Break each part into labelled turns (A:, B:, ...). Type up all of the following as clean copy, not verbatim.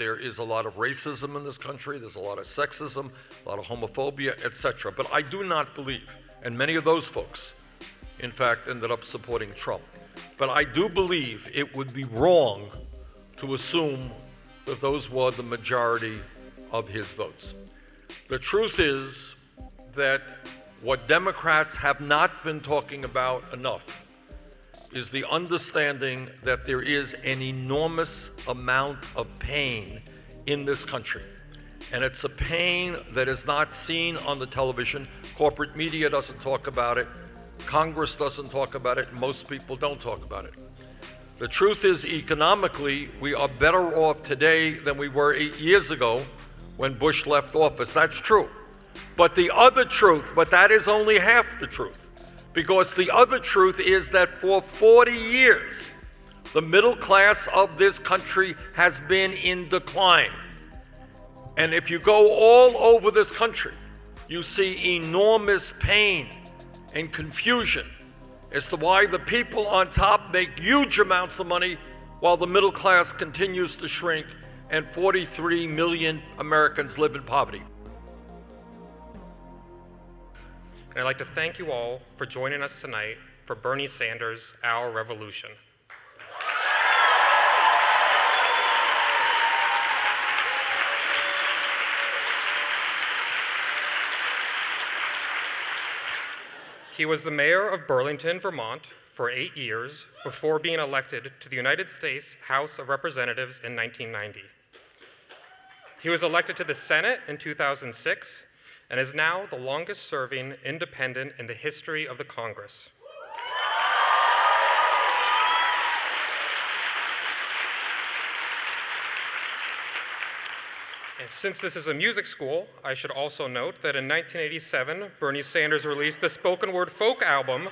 A: there is a lot of racism in this country, there's a lot of sexism, a lot of homophobia, etc. But I do not believe, and many of those folks, in fact, ended up supporting Trump. But I do believe it would be wrong to assume that those were the majority of his votes. The truth is that what Democrats have not been talking about enough is the understanding that there is an enormous amount of pain in this country. And it's a pain that is not seen on the television. Corporate media doesn't talk about it. Congress doesn't talk about it. Most people don't talk about it. The truth is, economically, we are better off today than we were 8 years ago when Bush left office. That's true. But the other truth, but that is only half the truth, because the other truth is that for 40 years, the middle class of this country has been in decline. And if you go all over this country, you see enormous pain and confusion as to why the people on top make huge amounts of money while the middle class continues to shrink and 43 million Americans live in poverty.
B: And I'd like to thank you all for joining us tonight for Bernie Sanders' Our Revolution. He was the mayor of Burlington, Vermont for 8 years before being elected to the United States House of Representatives in 1990. He was elected to the Senate in 2006 and is now the longest-serving independent in the history of the Congress. And since this is a music school, I should also note that in 1987, Bernie Sanders released the spoken word folk album,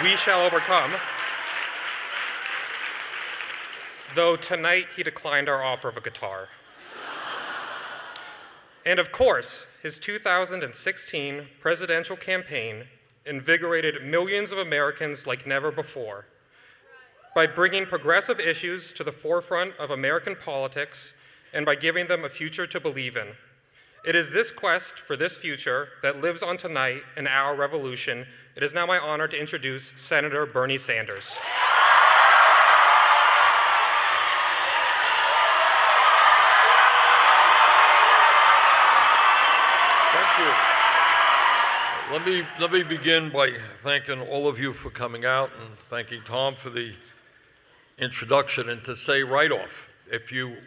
B: We Shall Overcome, though tonight he declined our offer of a guitar. And of course, his 2016 presidential campaign invigorated millions of Americans like never before by bringing progressive issues to the forefront of American politics and by giving them a future to believe in. It is this quest for this future that lives on tonight in our revolution. It is now my honor to introduce Senator Bernie Sanders.
A: Let me begin by thanking all of you for coming out and thanking Tom for the introduction, and to say right off, if you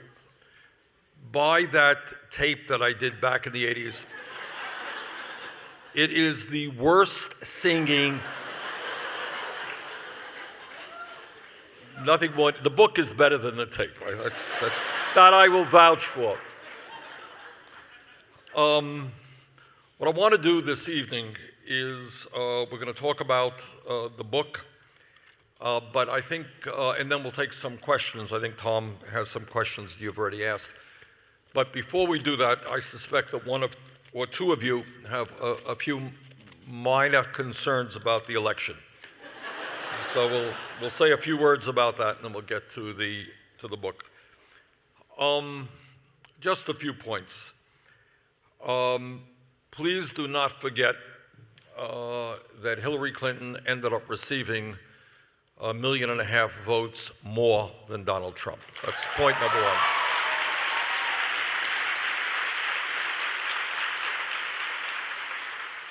A: buy that tape that I did back in the 80s, it is the worst singing. Nothing more. The book is better than the tape. Right? That I will vouch for. What I want to do this evening is we're going to talk about the book, but I think, and then we'll take some questions. I think Tom has some questions you've already asked. But before we do that, I suspect that one of or two of you have a few minor concerns about the election. So we'll say a few words about that, and then we'll get to the book. Just a few points. Please do not forget that Hillary Clinton ended up receiving 1.5 million votes more than Donald Trump. That's point number one.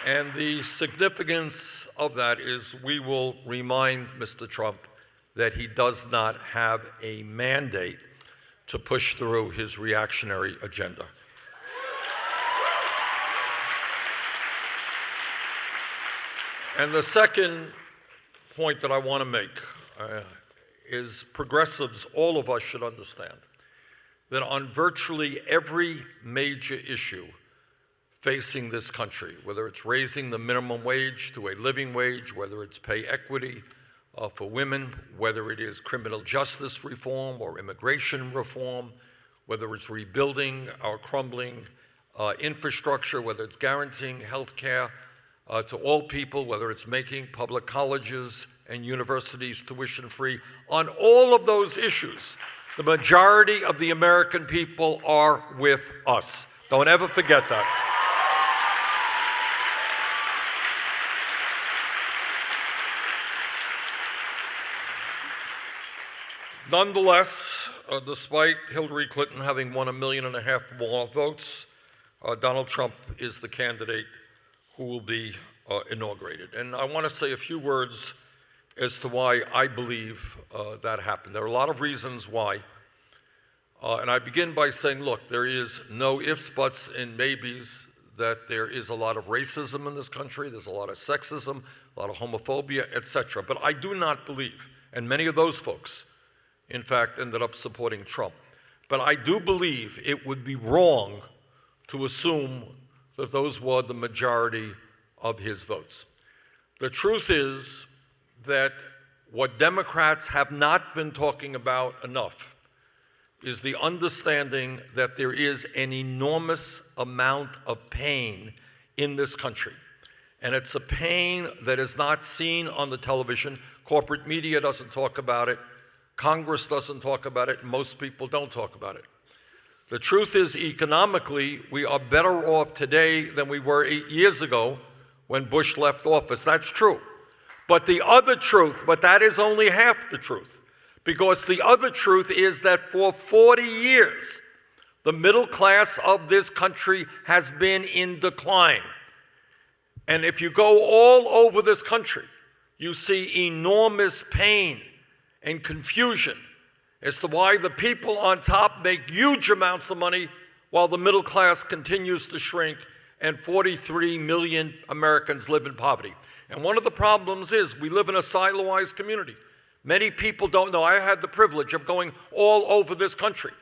A: And the significance of that is we will remind Mr. Trump that he does not have a mandate to push through his reactionary agenda. And the second point that I want to make is progressives, all of us should understand that on virtually every major issue facing this country, whether it's raising the minimum wage to a living wage, whether it's pay equity for women, whether it is criminal justice reform or immigration reform, whether it's rebuilding our crumbling infrastructure, whether it's guaranteeing health care to all people, whether it's making public colleges and universities tuition-free. On all of those issues, the majority of the American people are with us. Don't ever forget that. Nonetheless, despite Hillary Clinton having won 1.5 million more votes, Donald Trump is the candidate who will be inaugurated. And I want to say a few words as to why I believe that happened. There are a lot of reasons why. And I begin by saying, look, there is no ifs, buts, and maybes that there is a lot of racism in this country, there's a lot of sexism, a lot of homophobia, etc. But I do not believe, and many of those folks, in fact, ended up supporting Trump. But I do believe it would be wrong to assume that those were the majority of his votes. The truth is that what Democrats have not been talking about enough is the understanding that there is an enormous amount of pain in this country. And it's a pain that is not seen on the television. Corporate media doesn't talk about it. Congress doesn't talk about it. Most people don't talk about it. The truth is, economically, we are better off today than we were 8 years ago when Bush left office. That's true. But the other truth, but that is only half the truth, because the other truth is that for 40 years, the middle class of this country has been in decline. And if you go all over this country, you see enormous pain and confusion as to why the people on top make huge amounts of money while the middle class continues to shrink and 43 million Americans live in poverty. And one of the problems is we live in a siloized community. Many people don't know. I had the privilege of going all over this country,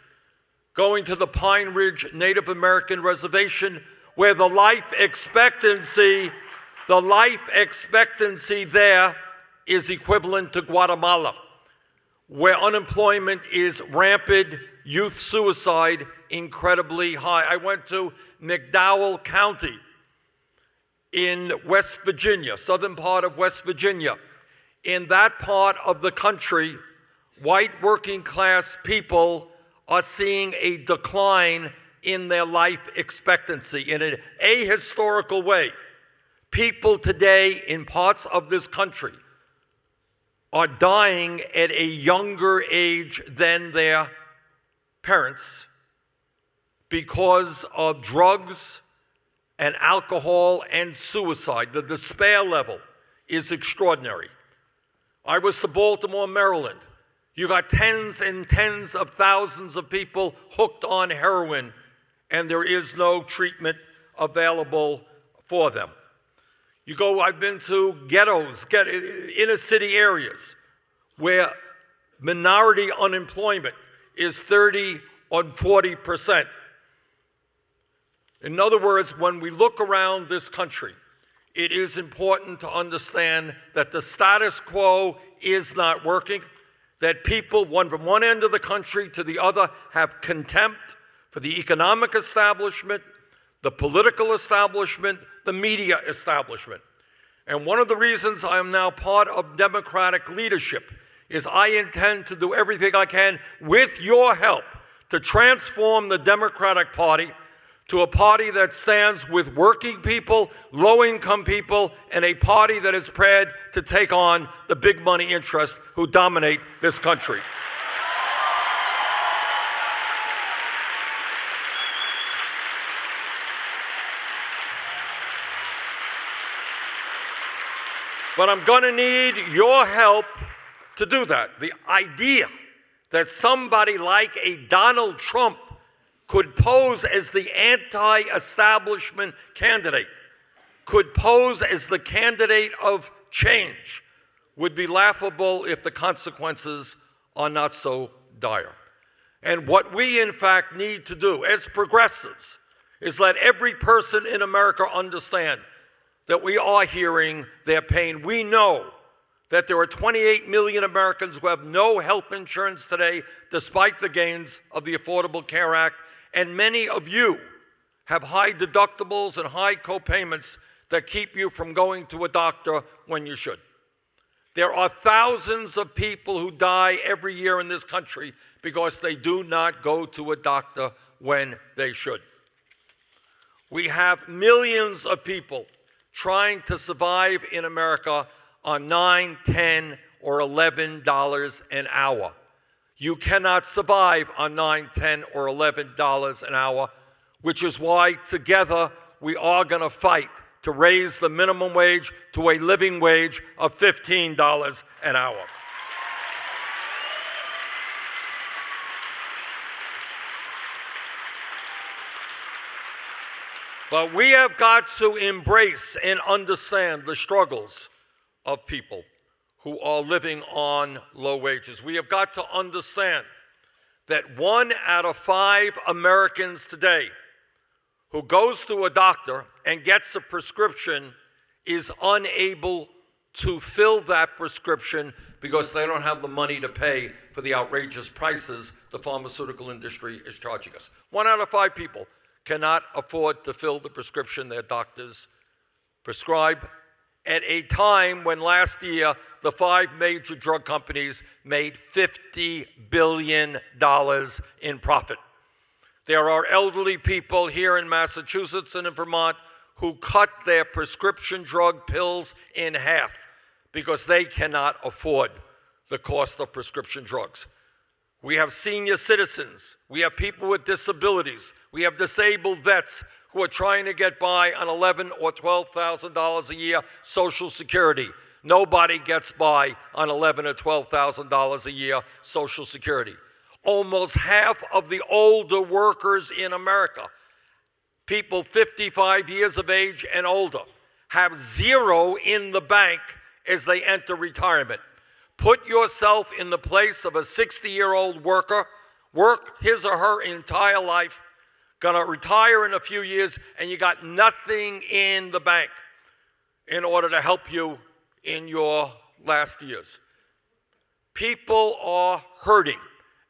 A: going to the Pine Ridge Native American Reservation, where the life expectancy there is equivalent to Guatemala, where unemployment is rampant, youth suicide incredibly high. I went to McDowell County in West Virginia, southern part of West Virginia. In that part of the country, white working class people are seeing a decline in their life expectancy in an ahistorical way. People today in parts of this country are dying at a younger age than their parents because of drugs and alcohol and suicide. The despair level is extraordinary. I was to Baltimore, Maryland. You got tens and tens of thousands of people hooked on heroin, and there is no treatment available for them. You go, I've been to ghettos, inner city areas, where minority unemployment is 30 or 40%. In other words, when we look around this country, it is important to understand that the status quo is not working, that people from one end of the country to the other have contempt for the economic establishment, the political establishment, the media establishment. And one of the reasons I am now part of Democratic leadership is I intend to do everything I can with your help to transform the Democratic Party to a party that stands with working people, low-income people, and a party that is prepared to take on the big money interests who dominate this country. But I'm going to need your help to do that. The idea that somebody like a Donald Trump could pose as the anti-establishment candidate, could pose as the candidate of change, would be laughable if the consequences are not so dire. And what we, in fact, need to do as progressives is let every person in America understand that we are hearing their pain. We know that there are 28 million Americans who have no health insurance today, despite the gains of the Affordable Care Act. And many of you have high deductibles and high co-payments that keep you from going to a doctor when you should. There are thousands of people who die every year in this country because they do not go to a doctor when they should. We have millions of people trying to survive in America on $9, $10, or $11 an hour. You cannot survive on $9, $10, or $11 an hour, which is why together we are going to fight to raise the minimum wage to a living wage of $15 an hour. But we have got to embrace and understand the struggles of people who are living on low wages. We have got to understand that 1 out of 5 Americans today who goes to a doctor and gets a prescription is unable to fill that prescription because they don't have the money to pay for the outrageous prices the pharmaceutical industry is charging us. 1 out of 5 people cannot afford to fill the prescription their doctors prescribe at a time when last year the 5 major drug companies made $50 billion in profit. There are elderly people here in Massachusetts and in Vermont who cut their prescription drug pills in half because they cannot afford the cost of prescription drugs. We have senior citizens, we have people with disabilities, we have disabled vets who are trying to get by on $11,000 or $12,000 a year Social Security. Nobody gets by on $11,000 or $12,000 a year Social Security. Almost half of the older workers in America, people 55 years of age and older, have zero in the bank as they enter retirement. Put yourself in the place of a 60-year-old worker, work his or her entire life, gonna retire in a few years, and you got nothing in the bank in order to help you in your last years. People are hurting,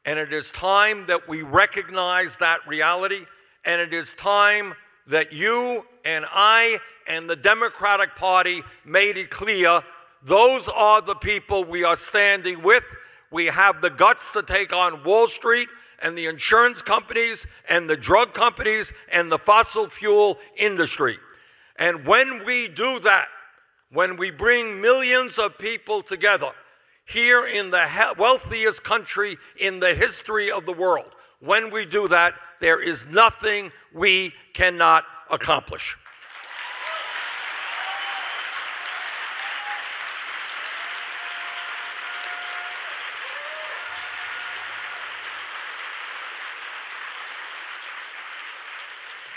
A: and it is time that we recognize that reality, and it is time that you and I and the Democratic Party made it clear those are the people we are standing with. We have the guts to take on Wall Street and the insurance companies and the drug companies and the fossil fuel industry. And when we do that, when we bring millions of people together here in the wealthiest country in the history of the world, when we do that, there is nothing we cannot accomplish.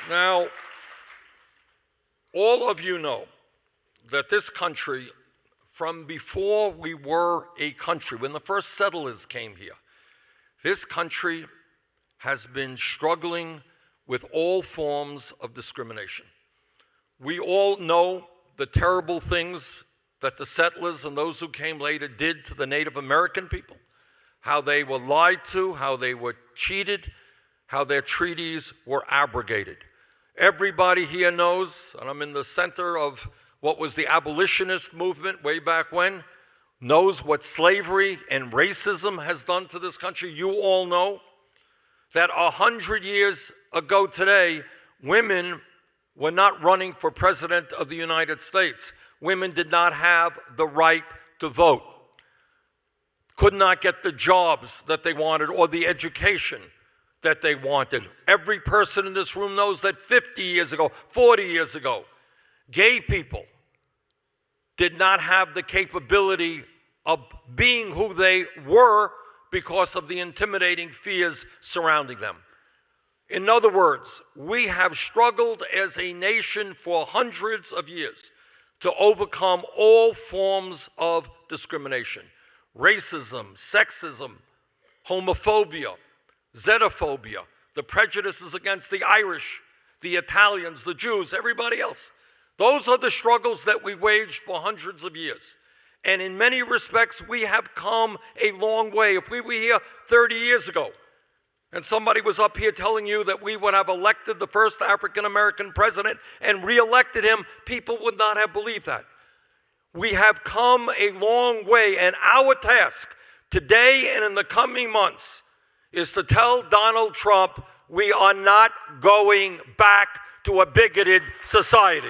A: Now, all of you know that this country, from before we were a country, when the first settlers came here, this country has been struggling with all forms of discrimination. We all know the terrible things that the settlers and those who came later did to the Native American people, how they were lied to, how they were cheated, how their treaties were abrogated. Everybody here knows, and I'm in the center of what was the abolitionist movement way back when, knows what slavery and racism has done to this country. You all know that 100 years ago today, women were not running for president of the United States. Women did not have the right to vote, could not get the jobs that they wanted or the education that they wanted. Every person in this room knows that 50 years ago, 40 years ago, gay people did not have the capability of being who they were because of the intimidating fears surrounding them. In other words, we have struggled as a nation for hundreds of years to overcome all forms of discrimination: racism, sexism, homophobia, xenophobia, the prejudices against the Irish, the Italians, the Jews, everybody else. Those are the struggles that we waged for hundreds of years. And in many respects, we have come a long way. If we were here 30 years ago, And somebody was up here telling you that we would have elected the first African-American president and re-elected him. People would not have believed that. We have come a long way, and our task today and in the coming months is to tell Donald Trump we are not going back to a bigoted society.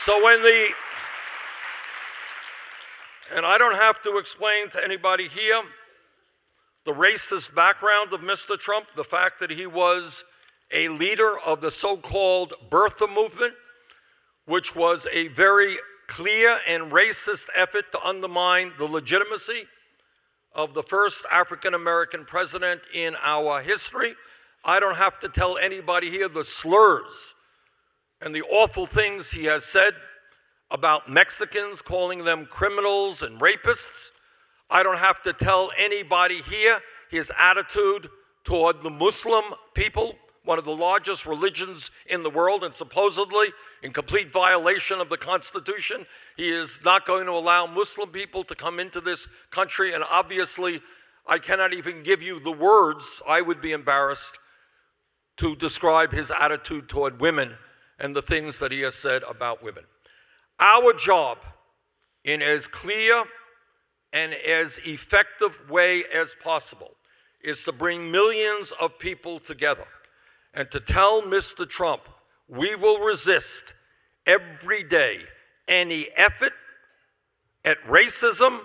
A: So and I don't have to explain to anybody here the racist background of Mr. Trump, the fact that he was a leader of the so-called birther movement, which was a very clear and racist effort to undermine the legitimacy of the first African-American president in our history. I don't have to tell anybody here the slurs and the awful things he has said about Mexicans, calling them criminals and rapists. I don't have to tell anybody here his attitude toward the Muslim people, one of the largest religions in the world, and supposedly in complete violation of the Constitution. He is not going to allow Muslim people to come into this country, and obviously I cannot even give you the words. I would be embarrassed to describe his attitude toward women and the things that he has said about women. Our job, in as clear and as effective way as possible, is to bring millions of people together and to tell Mr. Trump we will resist every day any effort at racism,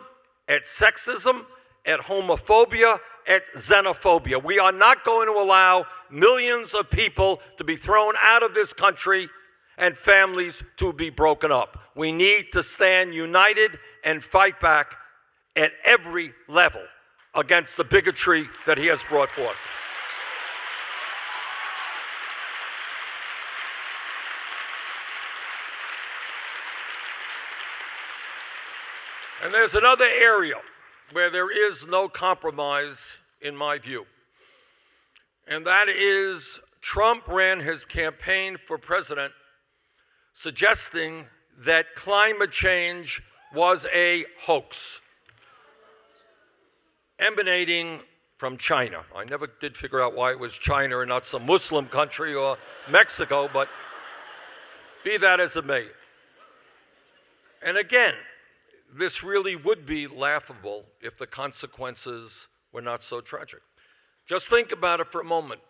A: at sexism, at homophobia, at xenophobia. We are not going to allow millions of people to be thrown out of this country and families to be broken up. We need to stand united and fight back at every level against the bigotry that he has brought forth. And there's another area where there is no compromise, in my view. And that is Trump ran his campaign for president suggesting that climate change was a hoax emanating from China. I never did figure out why it was China and not some Muslim country or Mexico, but be that as it may. And again, this really would be laughable if the consequences were not so tragic. Just think about it for a moment.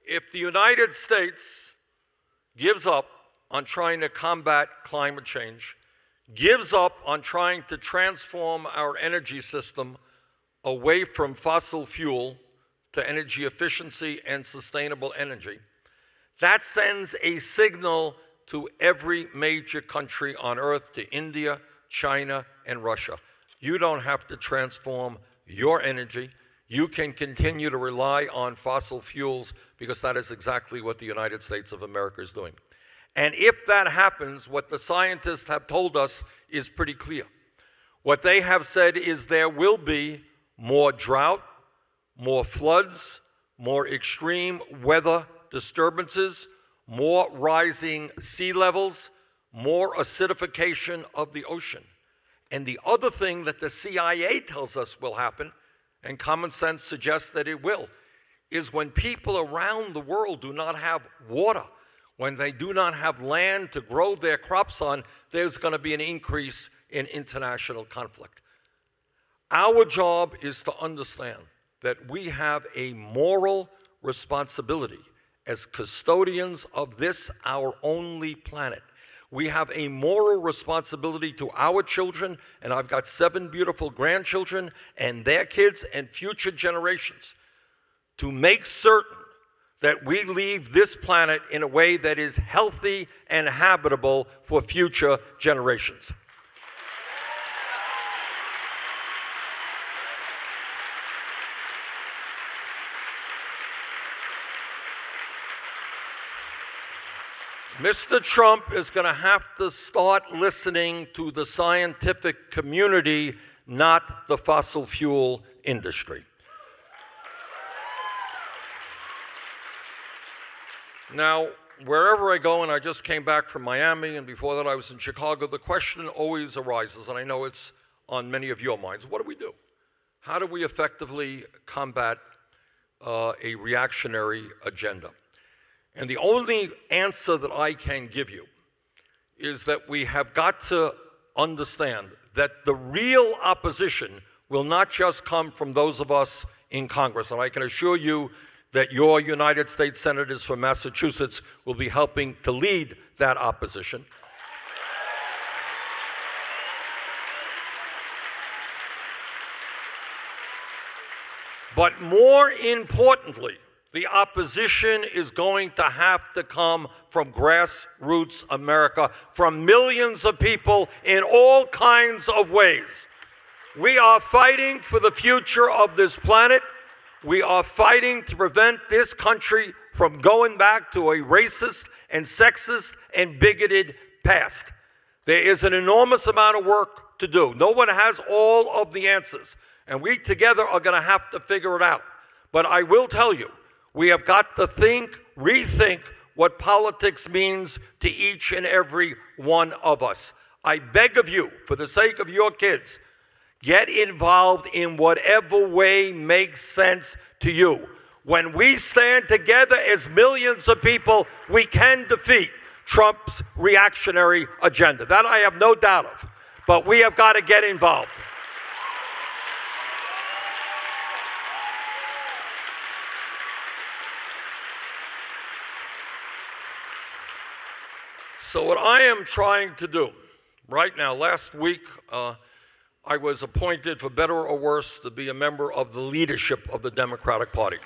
A: If the United States gives up on trying to combat climate change, gives up on trying to transform our energy system away from fossil fuel to energy efficiency and sustainable energy, that sends a signal to every major country on earth, to India, China, and Russia. You don't have to transform your energy. You can continue to rely on fossil fuels because that is exactly what the United States of America is doing. And if that happens, what the scientists have told us is pretty clear. What they have said is there will be more drought, more floods, more extreme weather disturbances, more rising sea levels, more acidification of the ocean. And the other thing that the CIA tells us will happen, and common sense suggests that it will, is when people around the world do not have water, when they do not have land to grow their crops on, there's going to be an increase in international conflict. Our job is to understand that we have a moral responsibility as custodians of this, our only planet. We have a moral responsibility to our children, and I've got 7 beautiful grandchildren and their kids and future generations, to make certain that we leave this planet in a way that is healthy and habitable for future generations. Mr. Trump is going to have to start listening to the scientific community, not the fossil fuel industry. Now, wherever I go, and I just came back from Miami, and before that I was in Chicago, the question always arises, and I know it's on many of your minds: what do we do? How do we effectively combat a reactionary agenda? And the only answer that I can give you is that we have got to understand that the real opposition will not just come from those of us in Congress. And I can assure you that your United States senators from Massachusetts will be helping to lead that opposition. But more importantly, the opposition is going to have to come from grassroots America, from millions of people in all kinds of ways. We are fighting for the future of this planet. We are fighting to prevent this country from going back to a racist and sexist and bigoted past. There is an enormous amount of work to do. No one has all of the answers, and we together are going to have to figure it out. But I will tell you, we have got to rethink what politics means to each and every one of us. I beg of you, for the sake of your kids, get involved in whatever way makes sense to you. When we stand together as millions of people, we can defeat Trump's reactionary agenda. That I have no doubt of. But we have got to get involved. So what I am trying to do right now, last week, I was appointed, for better or worse, to be a member of the leadership of the Democratic Party.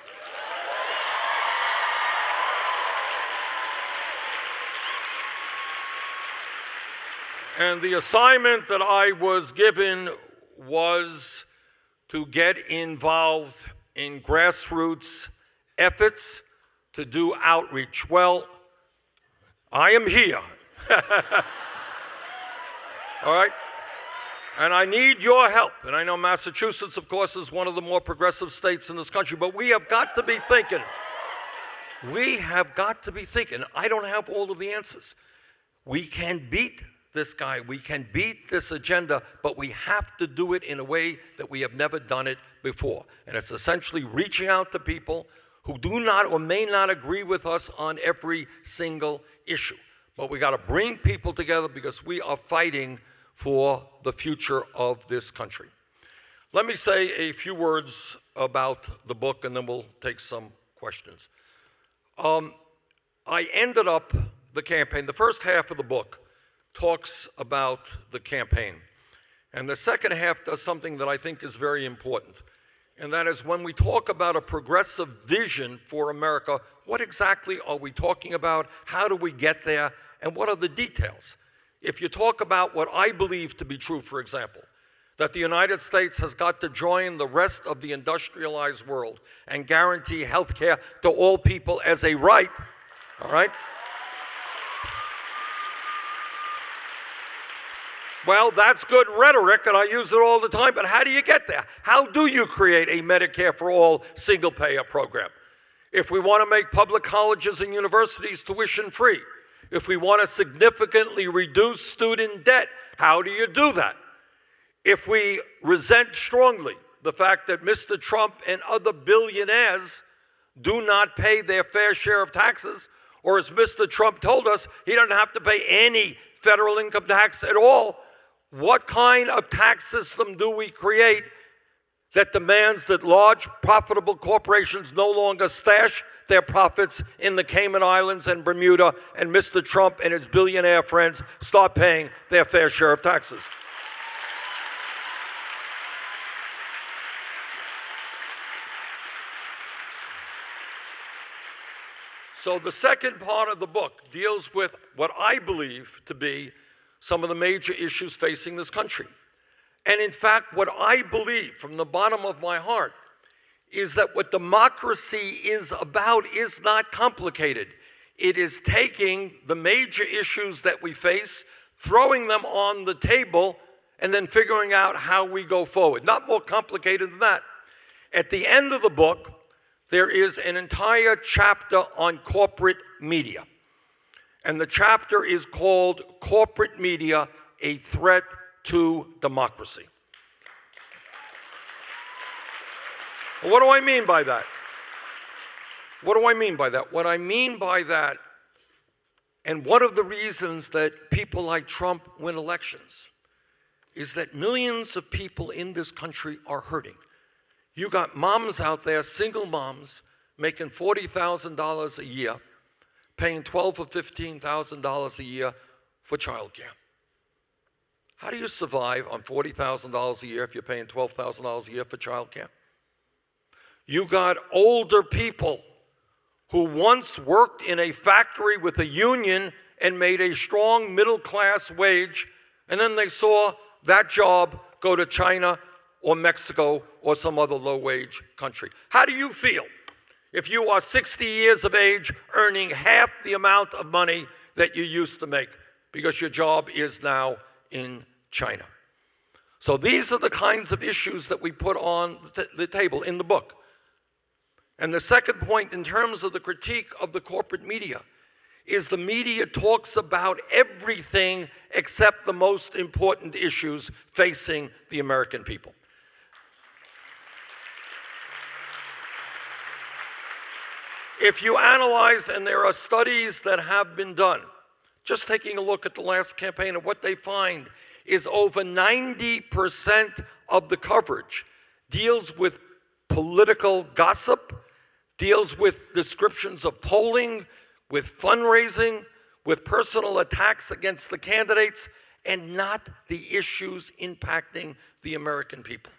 A: And the assignment that I was given was to get involved in grassroots efforts to do outreach. Well, I am here. All right? And I need your help. And I know Massachusetts, of course, is one of the more progressive states in this country, but we have got to be thinking. We have got to be thinking. I don't have all of the answers. We can beat this guy. We can beat this agenda, but we have to do it in a way that we have never done it before. And it's essentially reaching out to people who do not or may not agree with us on every single issue. But we got to bring people together because we are fighting for the future of this country. Let me say a few words about the book, and then we'll take some questions. I ended up the campaign. The first half of the book talks about the campaign. And the second half does something that I think is very important. And that is, when we talk about a progressive vision for America, what exactly are we talking about? How do we get there? And what are the details? If you talk about what I believe to be true, for example, that the United States has got to join the rest of the industrialized world and guarantee health care to all people as a right, all right? Well, that's good rhetoric, and I use it all the time, but how do you get there? How do you create a Medicare for all single-payer program? If we want to make public colleges and universities tuition-free, if we want to significantly reduce student debt, how do you do that? If we resent strongly the fact that Mr. Trump and other billionaires do not pay their fair share of taxes, or as Mr. Trump told us, he doesn't have to pay any federal income tax at all, what kind of tax system do we create that demands that large, profitable corporations no longer stash their profits in the Cayman Islands and Bermuda, and Mr. Trump and his billionaire friends start paying their fair share of taxes? So the second part of the book deals with what I believe to be some of the major issues facing this country. And in fact, what I believe from the bottom of my heart is that what democracy is about is not complicated. It is taking the major issues that we face, throwing them on the table, and then figuring out how we go forward. Not more complicated than that. At the end of the book, there is an entire chapter on corporate media. And the chapter is called Corporate Media, a Threat to Democracy. What do I mean by that? What do I mean by that? What I mean by that, and one of the reasons that people like Trump win elections, is that millions of people in this country are hurting. You got moms out there, single moms, making $40,000 a year, paying $12,000 or $15,000 a year for childcare. How do you survive on $40,000 a year if you're paying $12,000 a year for childcare? You got older people who once worked in a factory with a union and made a strong middle-class wage, and then they saw that job go to China or Mexico or some other low-wage country. How do you feel if you are 60 years of age earning half the amount of money that you used to make because your job is now in China? So these are the kinds of issues that we put on the table in the book. And the second point in terms of the critique of the corporate media is the media talks about everything except the most important issues facing the American people. If you analyze, and there are studies that have been done, just taking a look at the last campaign, and what they find is over 90% of the coverage deals with political gossip, deals with descriptions of polling, with fundraising, with personal attacks against the candidates, and not the issues impacting the American people.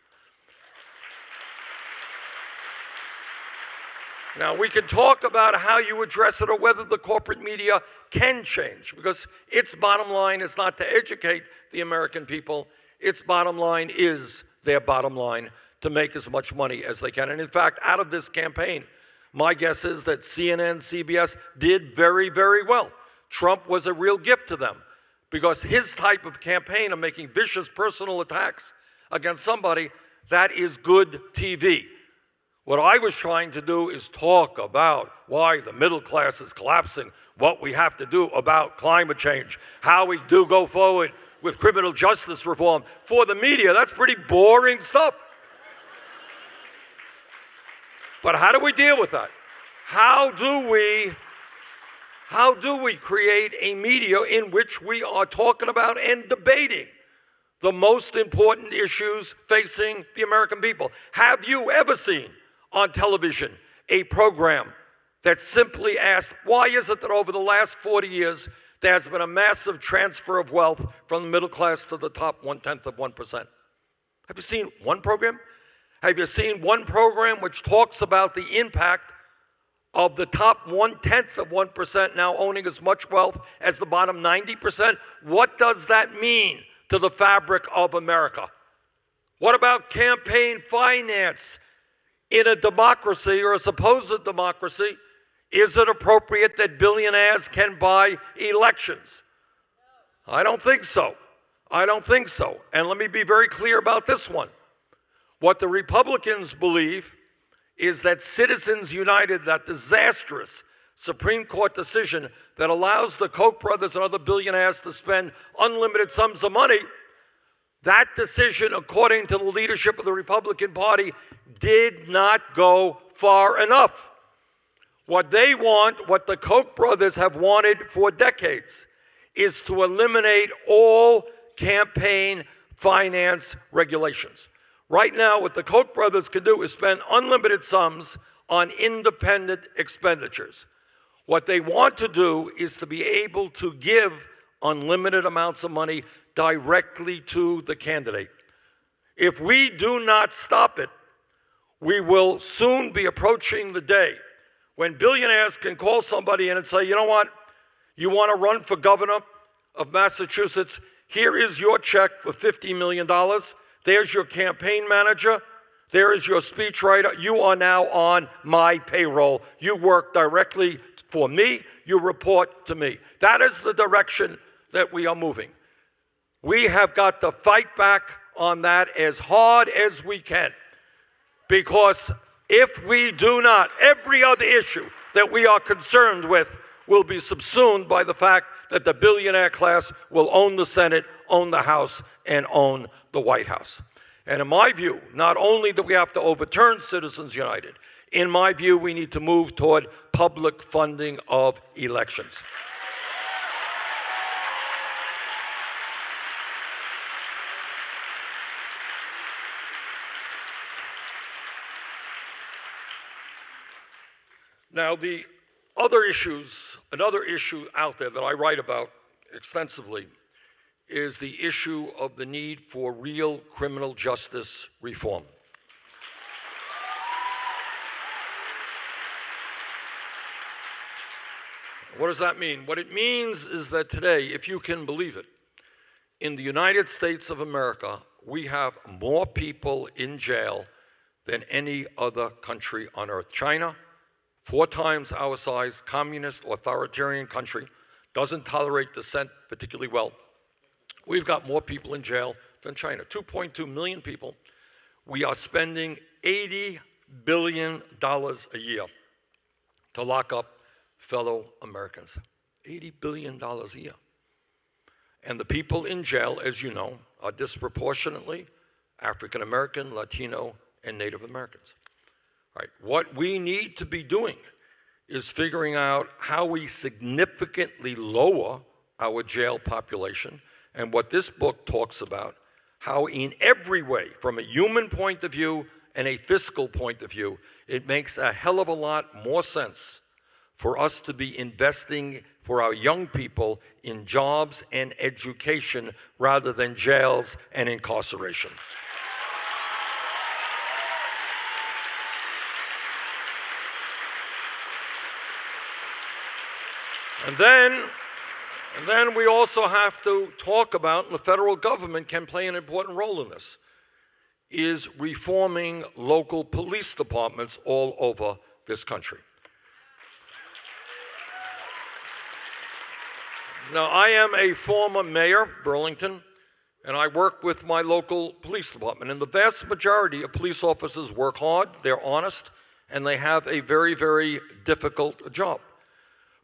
A: Now, we can talk about how you address it or whether the corporate media can change, because its bottom line is not to educate the American people. Its bottom line is their bottom line, to make as much money as they can. And in fact, out of this campaign, my guess is that CNN, CBS did very, very well. Trump was a real gift to them, because his type of campaign of making vicious personal attacks against somebody, that is good TV. What I was trying to do is talk about why the middle class is collapsing, what we have to do about climate change, how we do go forward with criminal justice reform. For the media, that's pretty boring stuff. But how do we deal with that? How do we create a media in which we are talking about and debating the most important issues facing the American people? Have you ever seen on television a program that simply asked, why is it that over the last 40 years there has been a massive transfer of wealth from the middle class to the top 1/10%? Have you seen one program? Have you seen one program which talks about the impact of the top 1/10% now owning as much wealth as the bottom 90%? What does that mean to the fabric of America? What about campaign finance? In a democracy, or a supposed democracy, is it appropriate that billionaires can buy elections? I don't think so. I don't think so. And let me be very clear about this one. What the Republicans believe is that Citizens United, that disastrous Supreme Court decision that allows the Koch brothers and other billionaires to spend unlimited sums of money, that decision, according to the leadership of the Republican Party, did not go far enough. What they want, what the Koch brothers have wanted for decades, is to eliminate all campaign finance regulations. Right now, what the Koch brothers can do is spend unlimited sums on independent expenditures. What they want to do is to be able to give unlimited amounts of money directly to the candidate. If we do not stop it, we will soon be approaching the day when billionaires can call somebody in and say, you know what, you want to run for governor of Massachusetts? Here is your check for $50 million. There's your campaign manager. There is your speechwriter. You are now on my payroll. You work directly for me. You report to me. That is the direction that we are moving. We have got to fight back on that as hard as we can, because If we do not, every other issue that we are concerned with will be subsumed by the fact that the billionaire class will own the Senate, own the House, and own the White House. And in my view, not only do we have to overturn Citizens United, in my view, we need to move toward public funding of elections. Now, the other issues, another issue out there that I write about extensively is the issue of the need for real criminal justice reform. What does that mean? What it means is that today, if you can believe it, in the United States of America, we have more people in jail than any other country on earth. China, 4 times our size, communist, authoritarian country, doesn't tolerate dissent particularly well. We've got more people in jail than China, 2.2 million people. We are spending $80 billion a year to lock up fellow Americans. $80 billion a year. And the people in jail, as you know, are disproportionately African American, Latino, and Native Americans. All right, what we need to be doing is figuring out how we significantly lower our jail population, and what this book talks about, how in every way, from a human point of view and a fiscal point of view, it makes a hell of a lot more sense for us to be investing for our young people in jobs and education rather than jails and incarceration. And then we also have to talk about, and the federal government can play an important role in this, is reforming local police departments all over this country. Now, I am a former mayor, Burlington, and I work with my local police department. And the vast majority of police officers work hard, they're honest, and they have a very, very difficult job.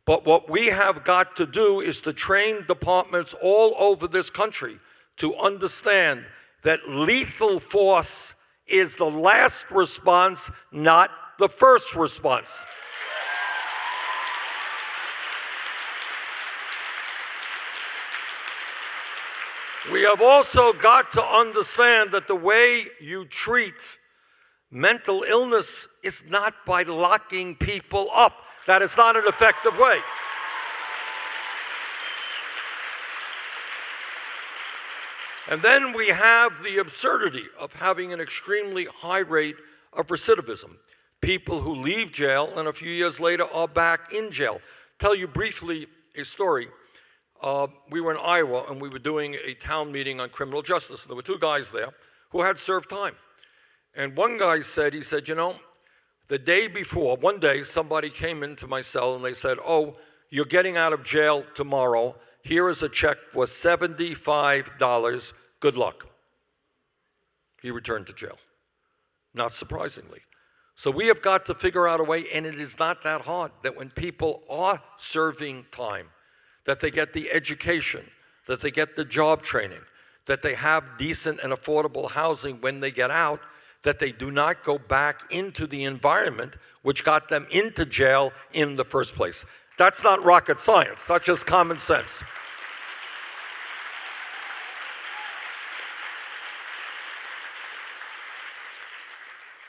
A: But what we have got to do is to train departments all over this country to understand that lethal force is the last response, not the first response. We have also got to understand that the way you treat mental illness is not by locking people up. That is not an effective way. And then we have the absurdity of having an extremely high rate of recidivism. People who leave jail and a few years later are back in jail. Tell you briefly a story. We were in Iowa and we were doing a town meeting on criminal justice. And there were 2 guys there who had served time. And one guy said, you know, the day before, one day somebody came into my cell and they said, oh, you're getting out of jail tomorrow. Here is a check for $75. Good luck. He returned to jail, not surprisingly. So we have got to figure out a way, and it is not that hard, that when people are serving time, that they get the education, that they get the job training, that they have decent and affordable housing when they get out, that they do not go back into the environment which got them into jail in the first place. That's not rocket science, that's just common sense.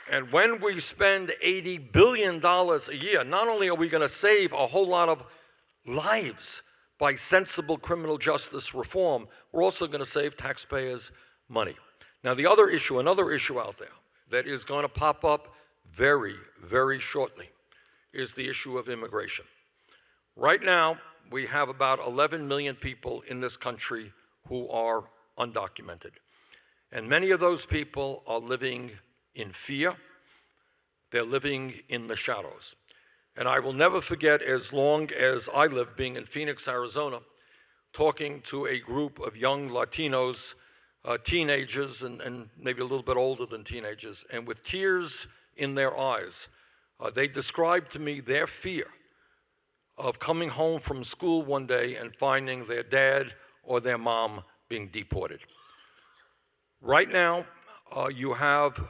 A: And when we spend $80 billion a year, not only are we going to save a whole lot of lives by sensible criminal justice reform, we're also going to save taxpayers money. Now, the other issue, another issue out there that is going to pop up very, very shortly is the issue of immigration. Right now, we have about 11 million people in this country who are undocumented. And many of those people are living in fear. They're living in the shadows. And I will never forget, as long as I lived, being in Phoenix, Arizona, talking to a group of young Latinos, teenagers and maybe a little bit older than teenagers, and with tears in their eyes. They described to me their fear of coming home from school one day and finding their dad or their mom being deported. Right now, you have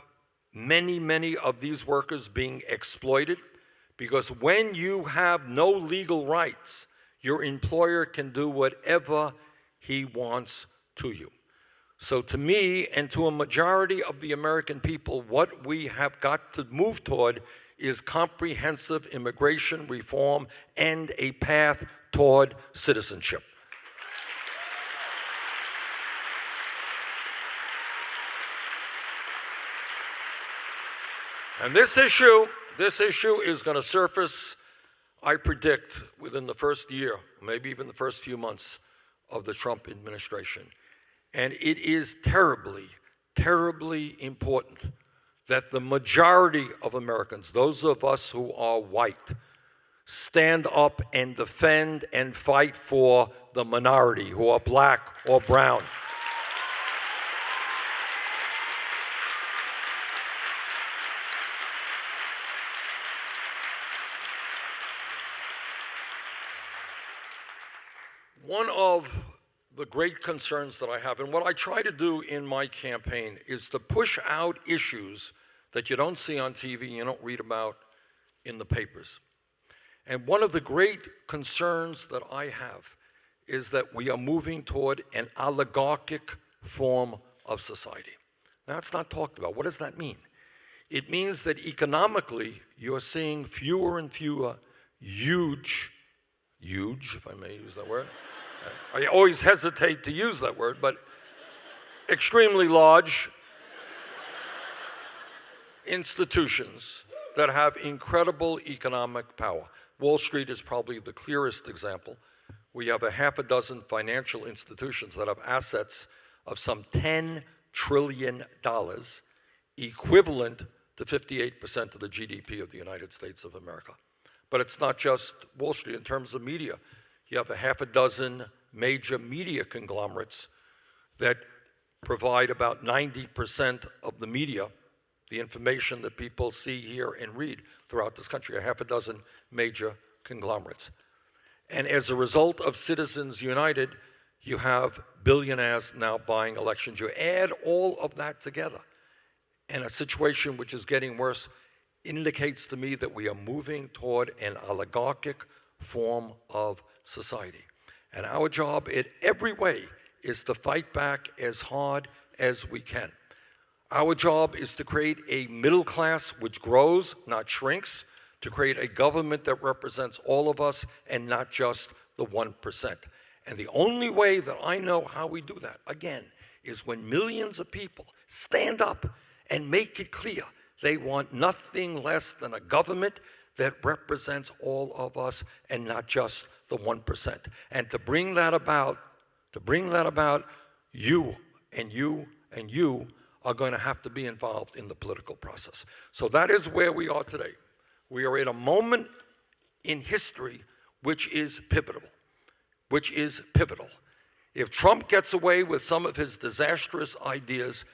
A: many of these workers being exploited because when you have no legal rights, your employer can do whatever he wants to you. So to me and to a majority of the American people, what we have got to move toward is comprehensive immigration reform and a path toward citizenship. And this issue is going to surface, I predict, within the first year, maybe even the first few months of the Trump administration. And it is terribly important that the majority of Americans, those of us who are white, stand up and defend and fight for the minority who are black or brown. One of the great concerns that I have, and what I try to do in my campaign, is to push out issues that you don't see on TV and you don't read about in the papers. And one of the great concerns that I have is that we are moving toward an oligarchic form of society. Now, it's not talked about. What does that mean? It means that economically, you're seeing fewer and fewer huge, if I may use that word. I always hesitate to use that word, but extremely large institutions that have incredible economic power. Wall Street is probably the clearest example. We have a half a dozen financial institutions that have assets of some $10 trillion, equivalent to 58% of the GDP of the United States of America. But it's not just Wall Street. In terms of media, you have a half a dozen major media conglomerates that provide about 90% of the media, the information that people see, hear, and read throughout this country, a half a dozen major conglomerates. And as a result of Citizens United, you have billionaires now buying elections. You add all of that together, and a situation which is getting worse indicates to me that we are moving toward an oligarchic form of society. And our job in every way is to fight back as hard as we can. Our job is to create a middle class which grows, not shrinks, to create a government that represents all of us and not just the 1%. And the only way that I know how we do that, again, is when millions of people stand up and make it clear they want nothing less than a government that represents all of us and not just the 1%. And to bring that about, you and you and you are going to have to be involved in the political process. So that is where we are today. We are at a moment in history which is pivotal. If Trump gets away with some of his disastrous ideas,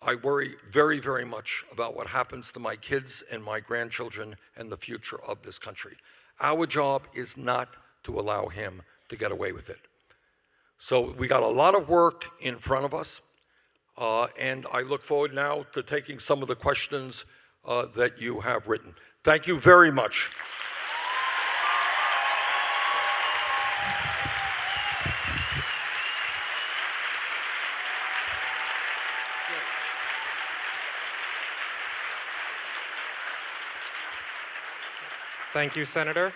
A: I worry very much about what happens to my kids and my grandchildren and the future of this country. Our job is not to allow him to get away with it. So we got a lot of work in front of us, and I look forward now to taking some of the questions that you have written. Thank you very much.
B: Thank you, Senator.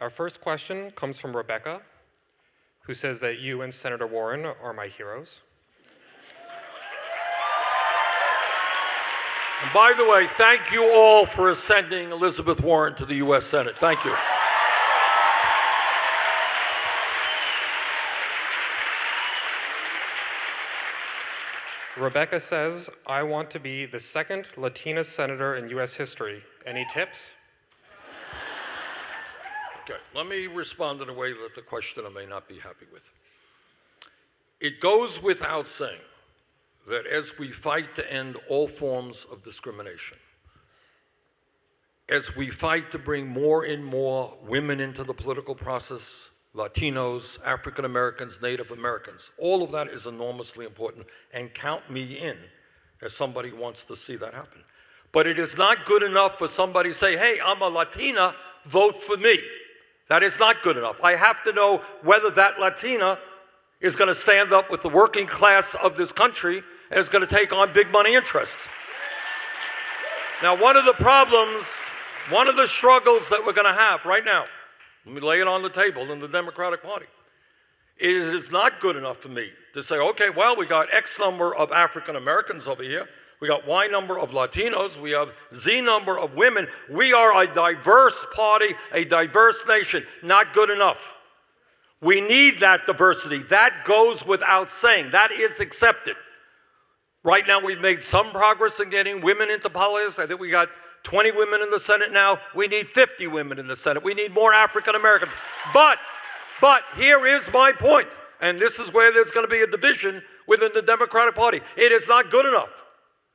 B: Our first question comes from Rebecca, who says that you and Senator Warren are my heroes.
A: And by the way, thank you all for ascending Elizabeth Warren to the U.S. Senate. Thank you.
B: Rebecca says, I want to be the second Latina senator in U.S. history. Any tips?
A: Okay, let me respond in a way that the questioner may not be happy with. It goes without saying that as we fight to end all forms of discrimination, as we fight to bring more and more women into the political process, Latinos, African Americans, Native Americans, all of that is enormously important, and count me in as somebody who wants to see that happen. But it is not good enough for somebody to say, hey, I'm a Latina, vote for me. That is not good enough. I have to know whether that Latina is going to stand up with the working class of this country and is going to take on big money interests. Now, one of the problems, one of the struggles that we're going to have right now, let me lay it on the table in the Democratic Party, it is not good enough for me to say, okay, well, we got X number of African Americans over here, we got Y number of Latinos, we have Z number of women. We are a diverse party, a diverse nation. Not good enough. We need that diversity. That goes without saying. That is accepted. Right now, we've made some progress in getting women into politics. I think we got 20 women in the Senate now. We need 50 women in the Senate. We need more African Americans. But here is my point, and this is where there's going to be a division within the Democratic Party. It is not good enough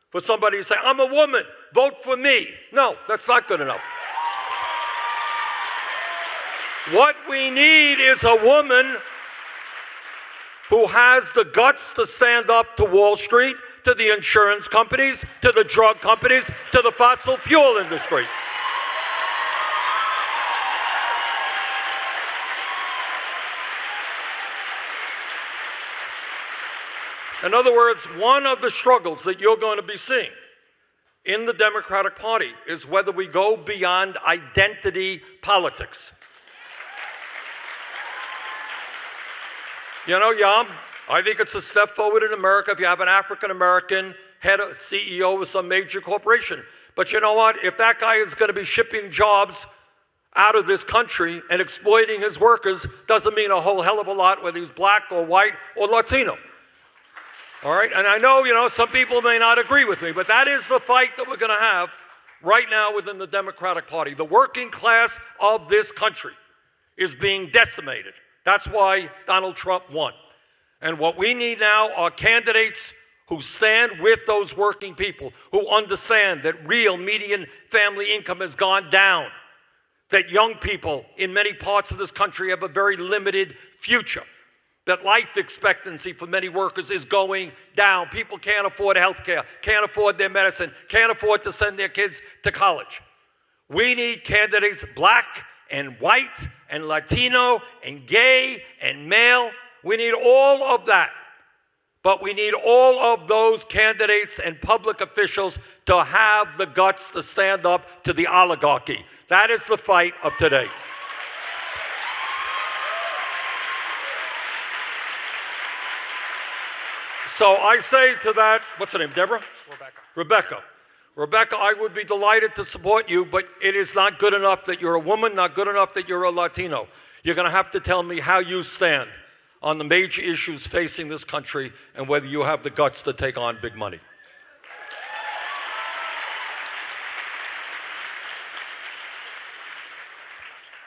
A: for somebody to say, I'm a woman, vote for me. No, that's not good enough. What we need is a woman who has the guts to stand up to Wall Street, to the insurance companies, to the drug companies, to the fossil fuel industry. In other words, one of the struggles that you're going to be seeing in the Democratic Party is whether we go beyond identity politics. You know, I think it's a step forward in America if you have an African American head of CEO of some major corporation. But you know what? If that guy is going to be shipping jobs out of this country and exploiting his workers, doesn't mean a whole hell of a lot whether he's black or white or Latino. All right, and I know, some people may not agree with me, but that is the fight that we're going to have right now within the Democratic Party. The working class of this country is being decimated. That's why Donald Trump won. And what we need now are candidates who stand with those working people, who understand that real median family income has gone down, that young people in many parts of this country have a very limited future, that life expectancy for many workers is going down. People can't afford health care, can't afford their medicine, can't afford to send their kids to college. We need candidates, black and white and Latino and gay and male. We need all of that. But we need all of those candidates and public officials to have the guts to stand up to the oligarchy. That is the fight of today. So I say to that, what's her name, Deborah? Rebecca, I would be delighted to support you, but it is not good enough that you're a woman, not good enough that you're a Latino. You're going to have to tell me how you stand on the major issues facing this country and whether you have the guts to take on big money.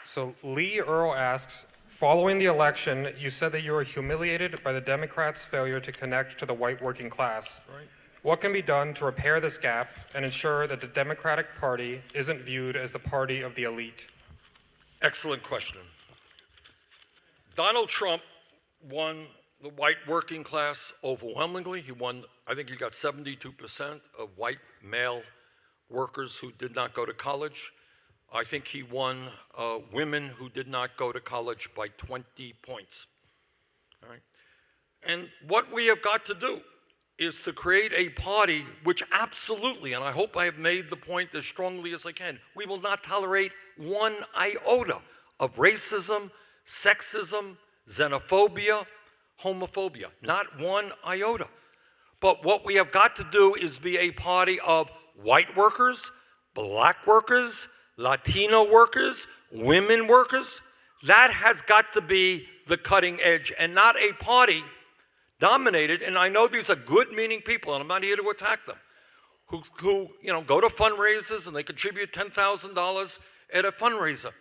B: So Lee Earl asks, following the election, you said that you were humiliated by the Democrats' failure to connect to the white working class.
A: Right.
B: What can be done to repair this gap and ensure that the Democratic Party isn't viewed as the party of the elite?
A: Excellent question. Donald Trump won the white working class overwhelmingly. He won, I think he got 72% of white male workers who did not go to college. I think he won women who did not go to college by 20 points. All right? And what we have got to do is to create a party which absolutely, and I hope I have made the point as strongly as I can, we will not tolerate one iota of racism, sexism, xenophobia, homophobia. Not one iota. But what we have got to do is be a party of white workers, black workers, Latino workers, women workers. That has got to be the cutting edge and not a party dominated, and I know these are good-meaning people, and I'm not here to attack them, who go to fundraisers and they contribute $10,000 at a fundraiser.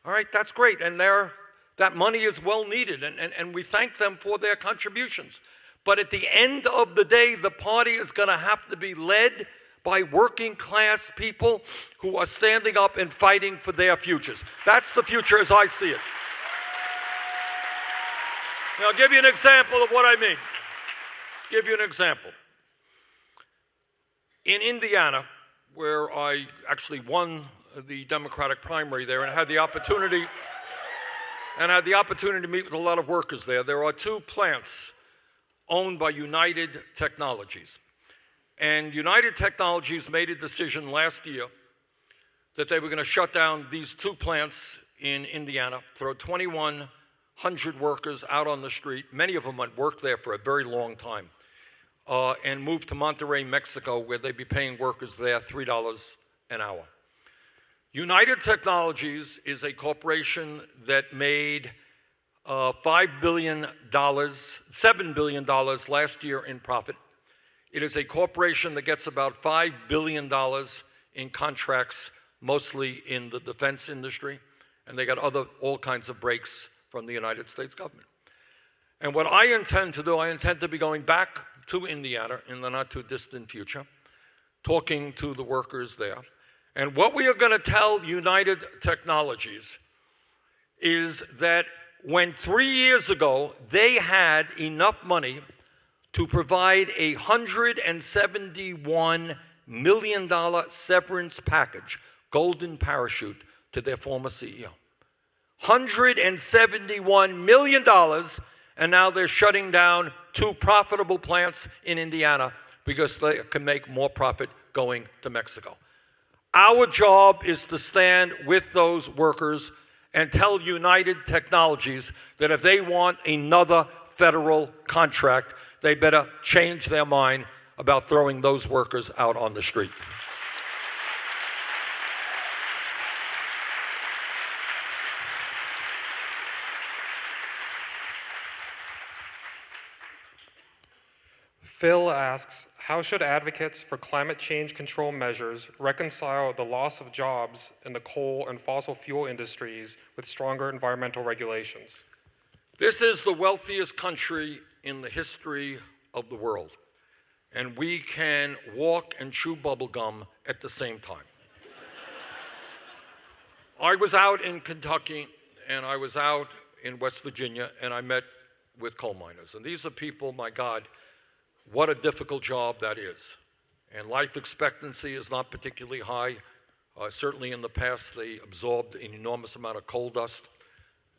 A: All right, that's great, and that money is well needed, and we thank them for their contributions. But at the end of the day, the party is going to have to be led by working class people who are standing up and fighting for their futures. That's the future as I see it. Now, I'll give you an example of what I mean. Let's give you an example. In Indiana, where I actually won the Democratic primary there and had the opportunity to meet with a lot of workers there, there are two plants owned by United Technologies. And United Technologies made a decision last year that they were going to shut down these two plants in Indiana, throw 2,100 workers out on the street. Many of them had worked there for a very long time, and move to Monterrey, Mexico, where they'd be paying workers there $3 an hour. United Technologies is a corporation that made $7 billion last year in profit. It is a corporation that gets about $5 billion in contracts, mostly in the defense industry, and they got all kinds of breaks from the United States government. And what I intend to do, I intend to be going back to Indiana in the not too distant future, talking to the workers there. And what we are going to tell United Technologies is that when 3 years ago they had enough money to provide a $171 million severance package, golden parachute, to their former CEO. $171 million, and now they're shutting down two profitable plants in Indiana because they can make more profit going to Mexico. Our job is to stand with those workers and tell United Technologies that if they want another federal contract, they better change their mind about throwing those workers out on the street.
B: Phil asks, how should advocates for climate change control measures reconcile the loss of jobs in the coal and fossil fuel industries with stronger environmental regulations?
A: This is the wealthiest country in the history of the world, and we can walk and chew bubble gum at the same time. I was out in Kentucky, and I was out in West Virginia, and I met with coal miners. And these are people, my God, what a difficult job that is. And life expectancy is not particularly high. Certainly in the past, they absorbed an enormous amount of coal dust,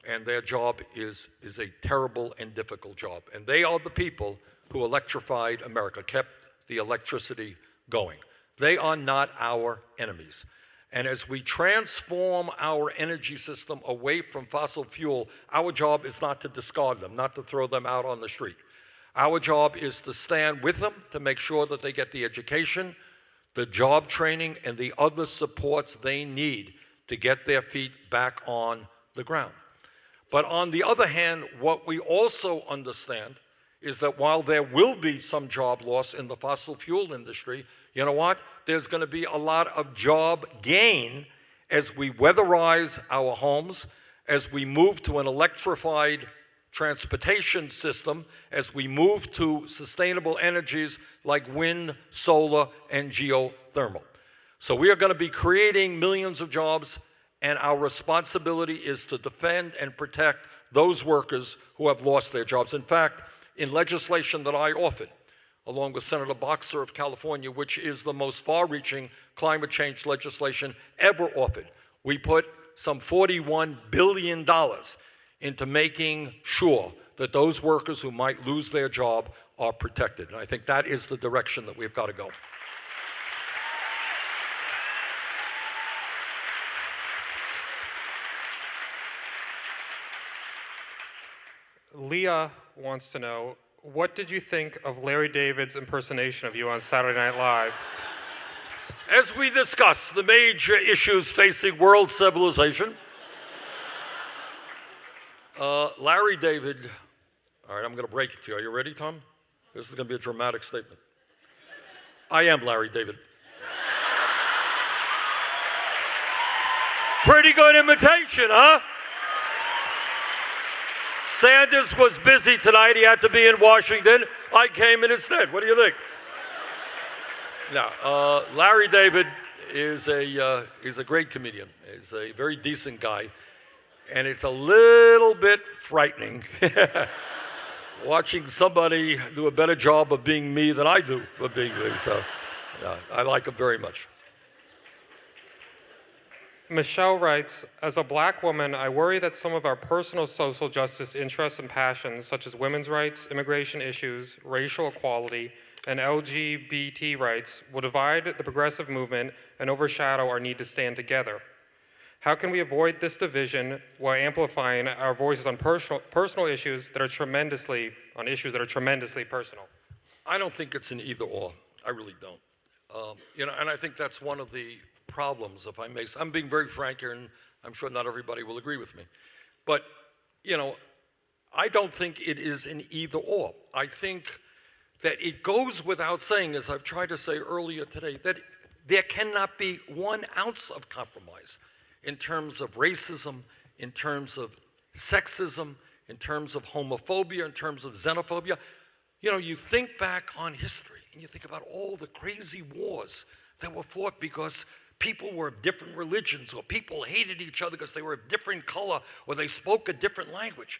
A: and their job is a terrible and difficult job. And they are the people who electrified America, kept the electricity going. They are not our enemies. And as we transform our energy system away from fossil fuel, our job is not to discard them, not to throw them out on the street. Our job is to stand with them to make sure that they get the education, the job training, and the other supports they need to get their feet back on the ground. But on the other hand, what we also understand is that while there will be some job loss in the fossil fuel industry, you know what? There's going to be a lot of job gain as we weatherize our homes, as we move to an electrified transportation system, as we move to sustainable energies like wind, solar, and geothermal. So we are going to be creating millions of jobs, and our responsibility is to defend and protect those workers who have lost their jobs. In fact, in legislation that I authored, along with Senator Boxer of California, which is the most far-reaching climate change legislation ever authored, we put some $41 billion into making sure that those workers who might lose their job are protected. And I think that is the direction that we've got to go.
B: Leah wants to know, what did you think of Larry David's impersonation of you on Saturday Night Live?
A: As we discuss the major issues facing world civilization, Larry David, all right, I'm going to break it to you. Are you ready, Tom? This is going to be a dramatic statement. I am Larry David. Pretty good imitation, huh? Sanders was busy tonight. He had to be in Washington. I came in instead. What do you think? Now, Larry David is a great comedian. He's a very decent guy, and it's a little bit frightening watching somebody do a better job of being me than I do of being me. So, I like him very much.
B: Michelle writes, as a black woman, I worry that some of our personal social justice interests and passions, such as women's rights, immigration issues, racial equality, and LGBT rights, will divide the progressive movement and overshadow our need to stand together. How can we avoid this division while amplifying our voices on personal issues that are tremendously personal?
A: I don't think it's an either or. I really don't. And I think that's one of the problems, if I may. I'm being very frank here, and I'm sure not everybody will agree with me. But, I don't think it is an either or. I think that it goes without saying, as I've tried to say earlier today, that there cannot be 1 ounce of compromise in terms of racism, in terms of sexism, in terms of homophobia, in terms of xenophobia. You think back on history, and you think about all the crazy wars that were fought because people were of different religions, or people hated each other because they were of different color, or they spoke a different language.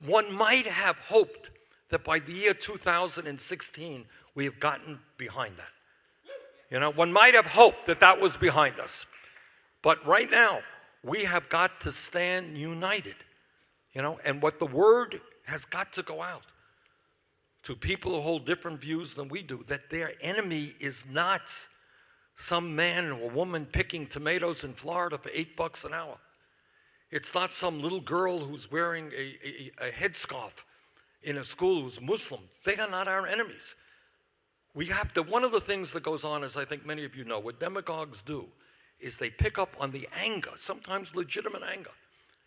A: One might have hoped that by the year 2016, we have gotten behind that. One might have hoped that that was behind us. But right now, we have got to stand united, and what the word has got to go out to people who hold different views than we do, that their enemy is not some man or woman picking tomatoes in Florida for $8 an hour. It's not some little girl who's wearing a headscarf in a school who's Muslim. They are not our enemies. One of the things that goes on, as I think many of you know, what demagogues do is they pick up on the anger, sometimes legitimate anger,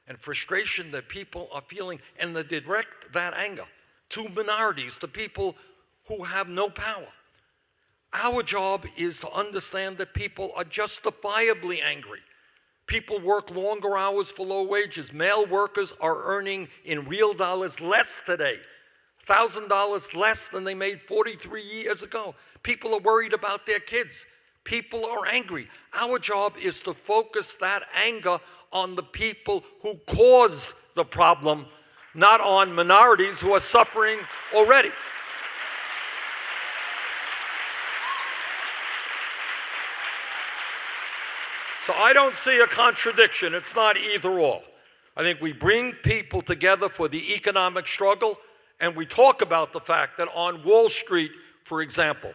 A: and frustration that people are feeling, and they direct that anger to minorities, to people who have no power. Our job is to understand that people are justifiably angry. People work longer hours for low wages. Male workers are earning in real dollars less today, $1,000 less than they made 43 years ago. People are worried about their kids. People are angry. Our job is to focus that anger on the people who caused the problem, not on minorities who are suffering already. So I don't see a contradiction. It's not either or. I think we bring people together for the economic struggle, and we talk about the fact that on Wall Street, for example,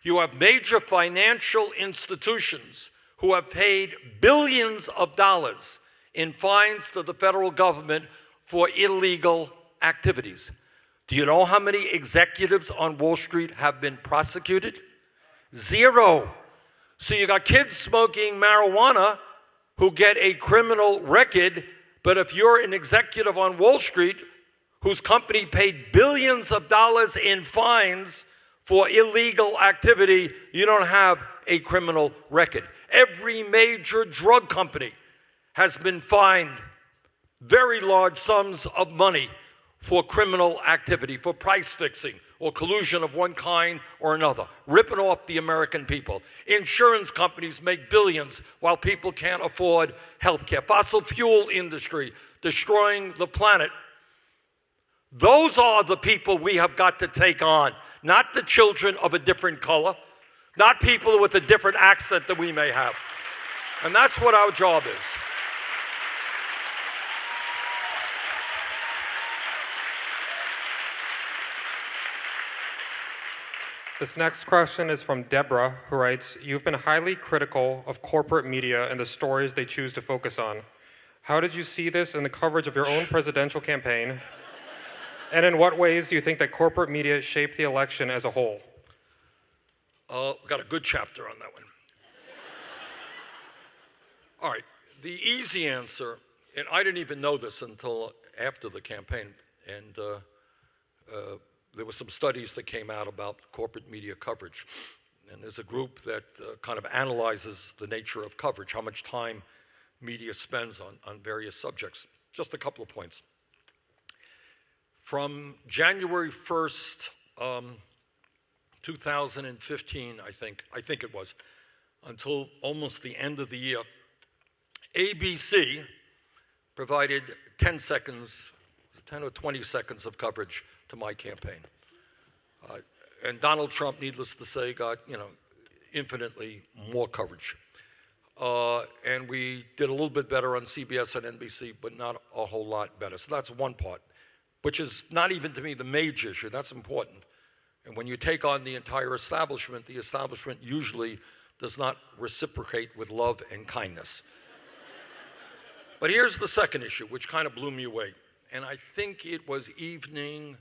A: you have major financial institutions who have paid billions of dollars in fines to the federal government for illegal activities. Do you know how many executives on Wall Street have been prosecuted? 0. So you got kids smoking marijuana who get a criminal record, but if you're an executive on Wall Street whose company paid billions of dollars in fines for illegal activity, you don't have a criminal record. Every major drug company has been fined very large sums of money for criminal activity, for price fixing or collusion of one kind or another, ripping off the American people. Insurance companies make billions while people can't afford health care. Fossil fuel industry destroying the planet. Those are the people we have got to take on, not the children of a different color, not people with a different accent that we may have. And that's what our job is.
B: This next question is from Deborah, who writes, you've been highly critical of corporate media and the stories they choose to focus on. How did you see this in the coverage of your own presidential campaign? And in what ways do you think that corporate media shaped the election as a whole?
A: We've got a good chapter on that one. All right, the easy answer, and I didn't even know this until after the campaign, and there were some studies that came out about corporate media coverage. And there's a group that kind of analyzes the nature of coverage, how much time media spends on various subjects. Just a couple of points. From January 1st, 2015, I think it was, until almost the end of the year, ABC provided 10 seconds, 10 or 20 seconds of coverage to my campaign. And Donald Trump, needless to say, got, infinitely more coverage. And we did a little bit better on CBS and NBC, but not a whole lot better. So that's one part, which is not even to me the major issue. That's important. And when you take on the entire establishment, the establishment usually does not reciprocate with love and kindness. But here's the second issue, which kind of blew me away. And I think it was it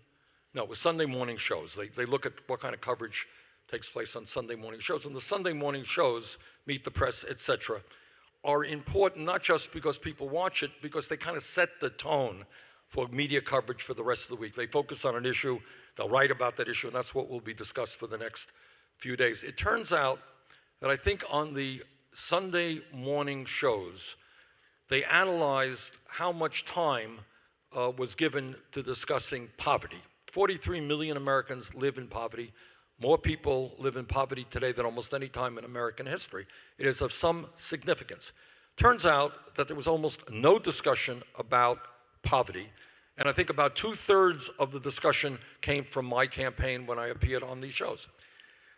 A: was Sunday morning shows. They look at what kind of coverage takes place on Sunday morning shows. And the Sunday morning shows, Meet the Press, etc., are important not just because people watch it, because they kind of set the tone for media coverage for the rest of the week. They focus on an issue, they'll write about that issue, and that's what will be discussed for the next few days. It turns out that I think on the Sunday morning shows, they analyzed how much time was given to discussing poverty. 43 million Americans live in poverty. More people live in poverty today than almost any time in American history. It is of some significance. Turns out that there was almost no discussion about poverty, and I think about 2/3 of the discussion came from my campaign when I appeared on these shows.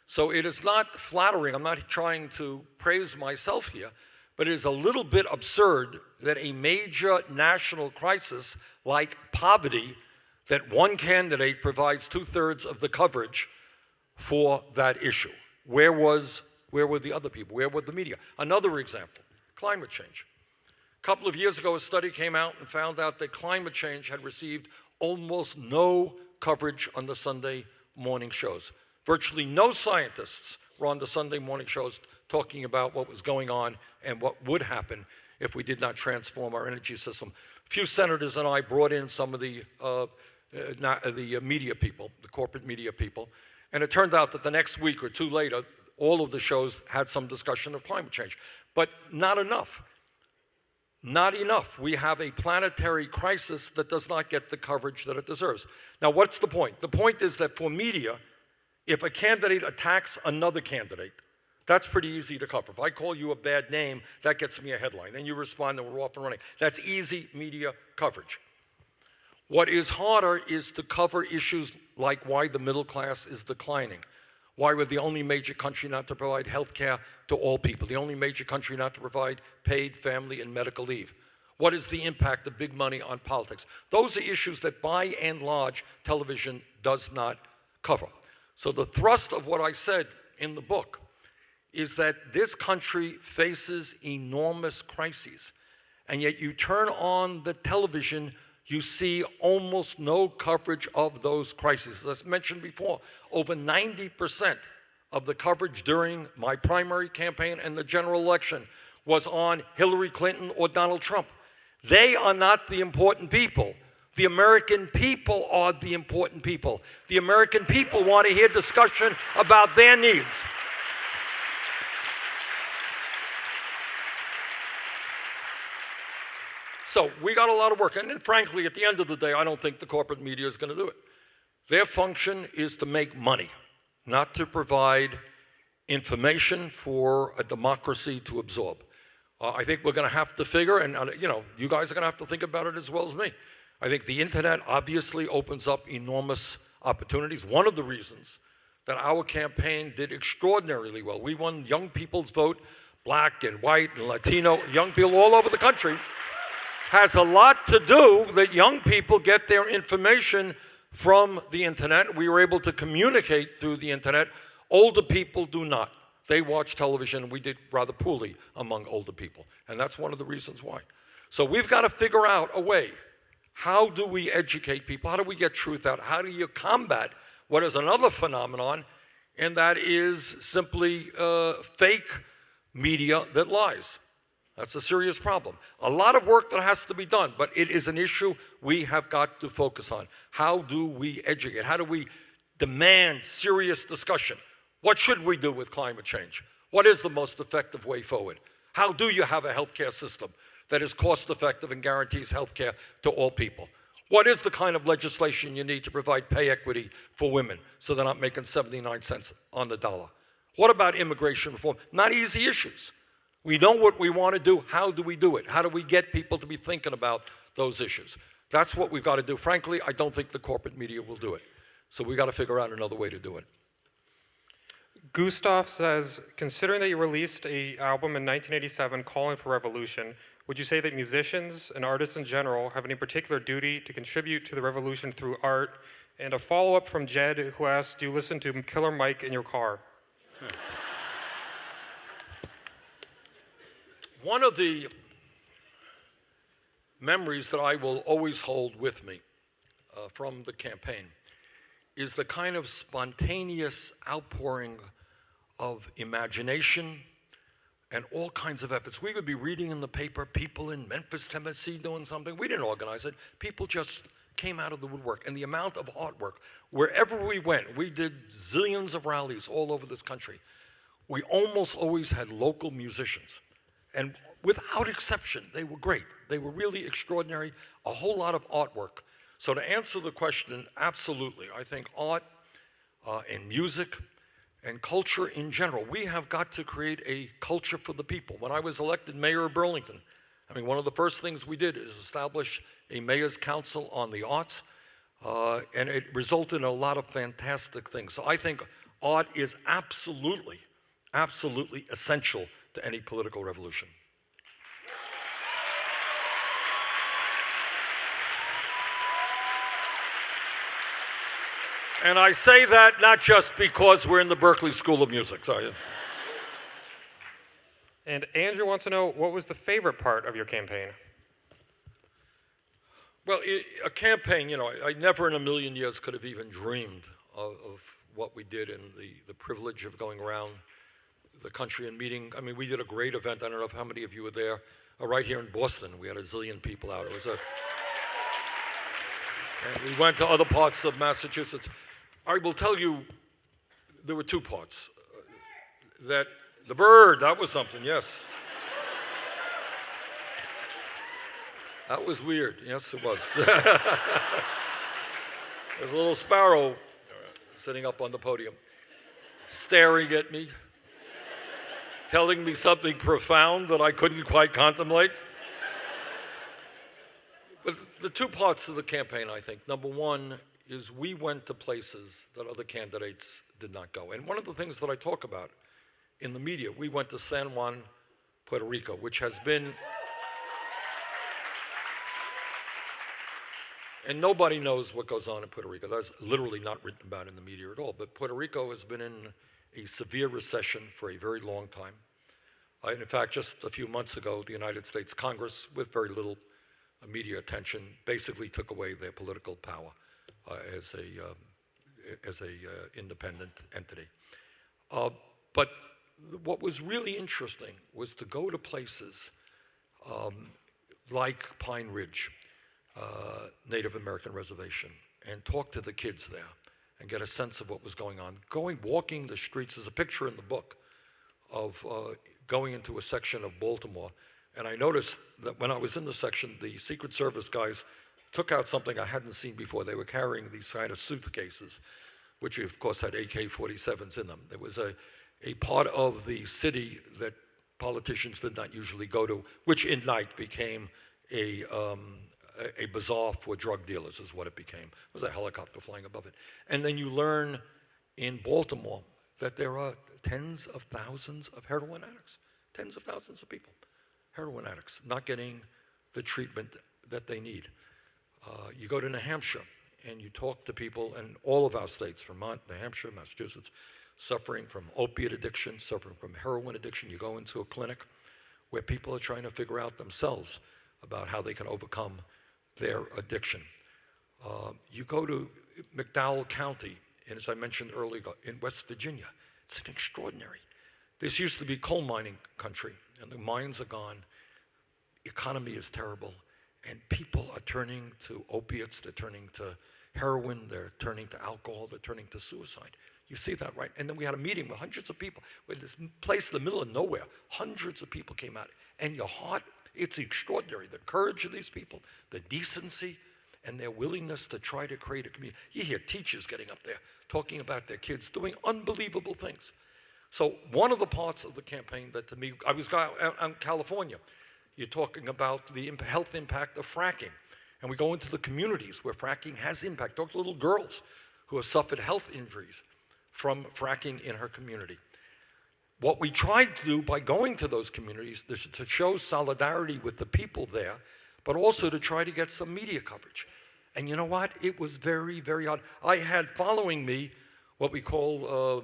A: So it is not flattering. I'm not trying to praise myself here, but it is a little bit absurd that a major national crisis like poverty, that one candidate provides 2/3 of the coverage for that issue. Where were the other people? Where were the media? Another example, climate change. A couple of years ago, a study came out and found out that climate change had received almost no coverage on the Sunday morning shows. Virtually no scientists were on the Sunday morning shows talking about what was going on and what would happen if we did not transform our energy system. A few senators and I brought in some of the media people, the corporate media people, and it turned out that the next week or two later, all of the shows had some discussion of climate change. But not enough. Not enough. We have a planetary crisis that does not get the coverage that it deserves. Now, what's the point? The point is that for media, if a candidate attacks another candidate, that's pretty easy to cover. If I call you a bad name, that gets me a headline. Then you respond and we're off and running. That's easy media coverage. What is harder is to cover issues like why the middle class is declining, why we're the only major country not to provide health care to all people, the only major country not to provide paid family and medical leave. What is the impact of big money on politics? Those are issues that by and large television does not cover. So the thrust of what I said in the book is that this country faces enormous crises, and yet you turn on the television, you see almost no coverage of those crises. As mentioned before, over 90% of the coverage during my primary campaign and the general election was on Hillary Clinton or Donald Trump. They are not the important people. The American people are the important people. The American people want to hear discussion about their needs. So we got a lot of work, and frankly, at the end of the day, I don't think the corporate media is going to do it. Their function is to make money, not to provide information for a democracy to absorb. I think we're going to have to figure, and you guys are going to have to think about it as well as me. I think the internet obviously opens up enormous opportunities. One of the reasons that our campaign did extraordinarily well, we won young people's vote, black and white and Latino, young people all over the country, has a lot to do that young people get their information from the internet. We were able to communicate through the internet. Older people do not. They watch television. We did rather poorly among older people, and that's one of the reasons why. So we've got to figure out a way. How do we educate people? How do we get truth out? How do you combat what is another phenomenon, and that is simply fake media that lies? That's a serious problem. A lot of work that has to be done, but it is an issue we have got to focus on. How do we educate? How do we demand serious discussion? What should we do with climate change? What is the most effective way forward? How do you have a healthcare system that is cost-effective and guarantees health care to all people? What is the kind of legislation you need to provide pay equity for women so they're not making 79 cents on the dollar? What about immigration reform? Not easy issues. We know what we want to do. How do we do it? How do we get people to be thinking about those issues? That's what we've got to do. Frankly, I don't think the corporate media will do it. So we've got to figure out another way to do it.
B: Gustav says, considering that you released an album in 1987 calling for revolution, would you say that musicians and artists in general have any particular duty to contribute to the revolution through art? And a follow-up from Jed, who asked, do you listen to Killer Mike in your car?
A: One of the memories that I will always hold with me from the campaign is the kind of spontaneous outpouring of imagination and all kinds of efforts. We could be reading in the paper, people in Memphis, Tennessee doing something. We didn't organize it. People just came out of the woodwork. And the amount of artwork, wherever we went, we did zillions of rallies all over this country. We almost always had local musicians. And without exception, they were great. They were really extraordinary, a whole lot of artwork. So to answer the question, absolutely. I think art and music and culture in general, we have got to create a culture for the people. When I was elected mayor of Burlington, I mean, one of the first things we did is establish a mayor's council on the arts, and it resulted in a lot of fantastic things. So I think art is absolutely, absolutely essential to any political revolution. And I say that not just because we're in the Berklee School of Music, sorry.
B: And Andrew wants to know, what was the favorite part of your campaign?
A: Well, a campaign, you know, I never in a million years could have even dreamed of what we did and the privilege of going around the country and meeting. I mean, we did a great event. I don't know how many of you were there. Right here in Boston, we had a zillion people out. It was and we went to other parts of Massachusetts. I will tell you, there were two parts. That the bird, that was something, yes. That was weird, yes it was. There's a little sparrow sitting up on the podium, staring at me, telling me something profound that I couldn't quite contemplate. But the two parts of the campaign, I think. Number one is we went to places that other candidates did not go. And one of the things that I talk about in the media, we went to San Juan, Puerto Rico, which has been, and nobody knows what goes on in Puerto Rico. That's literally not written about in the media at all. But Puerto Rico has been in a severe recession for a very long time. In fact, just a few months ago, the United States Congress, with very little media attention, basically took away their political power as a independent entity. But what was really interesting was to go to places like Pine Ridge, Native American reservation, and talk to the kids there and get a sense of what was going on. Walking the streets, there's a picture in the book of going into a section of Baltimore, and I noticed that when I was in the section, the Secret Service guys took out something I hadn't seen before. They were carrying these kind of suitcases, which of course had AK-47s in them. There was a part of the city that politicians did not usually go to, which in night became a bazaar for drug dealers is what it became. It was a helicopter flying above it. And then you learn in Baltimore that there are tens of thousands of heroin addicts, tens of thousands of people, heroin addicts, not getting the treatment that they need. You go to New Hampshire and you talk to people in all of our states, Vermont, New Hampshire, Massachusetts, suffering from opiate addiction, suffering from heroin addiction. You go into a clinic where people are trying to figure out themselves about how they can overcome their addiction. You go to McDowell County, and as I mentioned earlier, in West Virginia. It's an extraordinary. This used to be coal mining country, and the mines are gone. Economy is terrible, and people are turning to opiates, they're turning to heroin, they're turning to alcohol, they're turning to suicide. You see that, right? And then we had a meeting with hundreds of people, with this place in the middle of nowhere. Hundreds of people came out, and your heart, it's extraordinary, the courage of these people, the decency, and their willingness to try to create a community. You hear teachers getting up there talking about their kids doing unbelievable things. So one of the parts of the campaign that to me, I was out in California. You're talking about the health impact of fracking. And we go into the communities where fracking has impact. Talk to little girls who have suffered health injuries from fracking in her community. What we tried to do by going to those communities is to show solidarity with the people there, but also to try to get some media coverage. And you know what? It was very, very hard. I had following me what we call,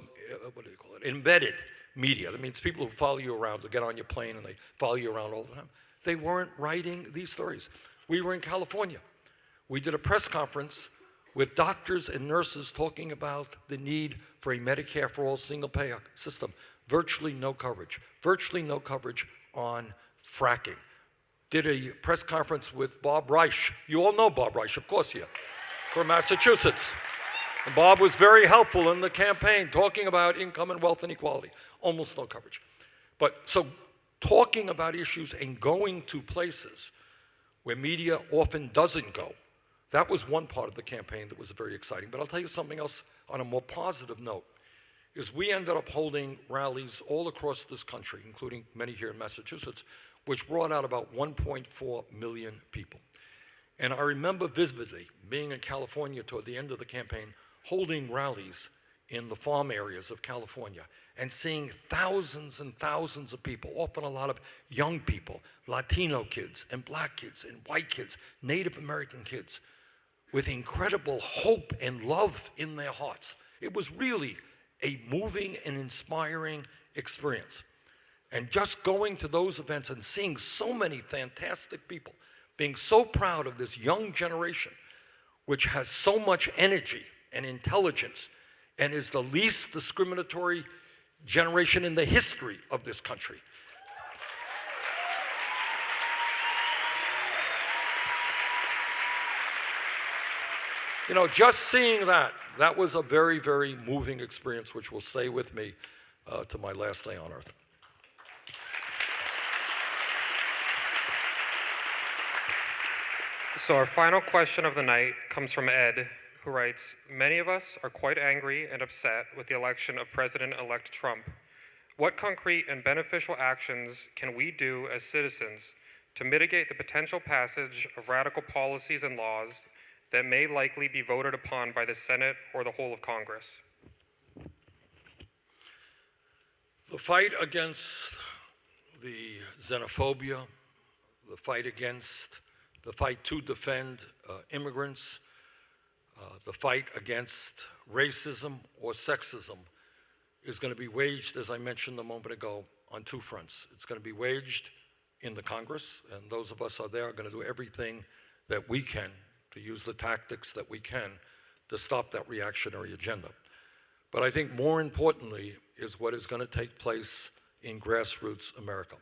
A: embedded media. That means people who follow you around, they get on your plane and they follow you around all the time. They weren't writing these stories. We were in California. We did a press conference with doctors and nurses talking about the need for a Medicare for all single-payer system. Virtually no coverage on fracking. Did a press conference with Bob Reich. You all know Bob Reich, of course, here, from Massachusetts. And Bob was very helpful in the campaign, talking about income and wealth inequality. Almost no coverage. But so talking about issues and going to places where media often doesn't go, that was one part of the campaign that was very exciting. But I'll tell you something else on a more positive note, is we ended up holding rallies all across this country, including many here in Massachusetts, which brought out about 1.4 million people. And I remember vividly being in California toward the end of the campaign, holding rallies in the farm areas of California and seeing thousands and thousands of people, often a lot of young people, Latino kids and black kids and white kids, Native American kids, with incredible hope and love in their hearts. It was really a moving and inspiring experience. And just going to those events and seeing so many fantastic people, being so proud of this young generation, which has so much energy and intelligence and is the least discriminatory generation in the history of this country. You know, just seeing that was a very, very moving experience, which will stay with me to my last day on earth.
B: So our final question of the night comes from Ed, who writes, "Many of us are quite angry and upset with the election of President-elect Trump. What concrete and beneficial actions can we do as citizens to mitigate the potential passage of radical policies and laws that may likely be voted upon by the Senate or the whole of Congress?"
A: The fight against the xenophobia, the fight to defend immigrants, the fight against racism or sexism is going to be waged, as I mentioned a moment ago, on two fronts. It's going to be waged in the Congress, and those of us out there are going to do everything that we can to use the tactics that we can to stop that reactionary agenda. But I think more importantly is what is going to take place in grassroots America.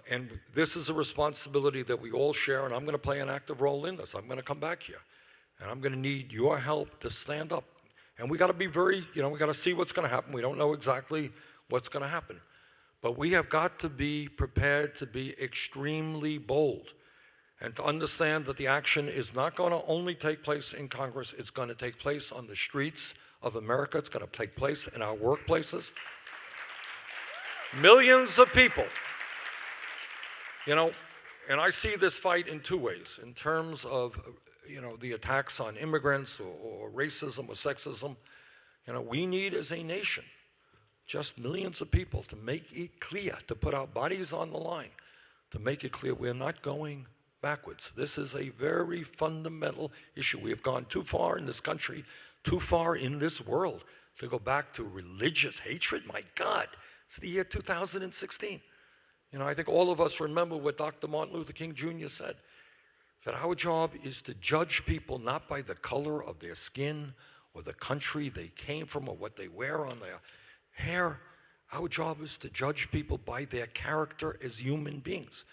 A: And this is a responsibility that we all share, and I'm going to play an active role in this. I'm going to come back here, and I'm going to need your help to stand up. And we got to be very, we got to see what's going to happen. We don't know exactly what's going to happen. But we have got to be prepared to be extremely bold and to understand that the action is not going to only take place in Congress. It's going to take place on the streets of America. It's going to take place in our workplaces. Millions of people. And I see this fight in two ways, in terms of, the attacks on immigrants or racism or sexism. We need as a nation just millions of people to make it clear, to put our bodies on the line, to make it clear we're not going backwards. This is a very fundamental issue. We have gone too far in this country, too far in this world to go back to religious hatred. My God, it's the year 2016. I think all of us remember what Dr. Martin Luther King Jr. said, that our job is to judge people not by the color of their skin or the country they came from or what they wear on their hair. Our job is to judge people by their character as human beings.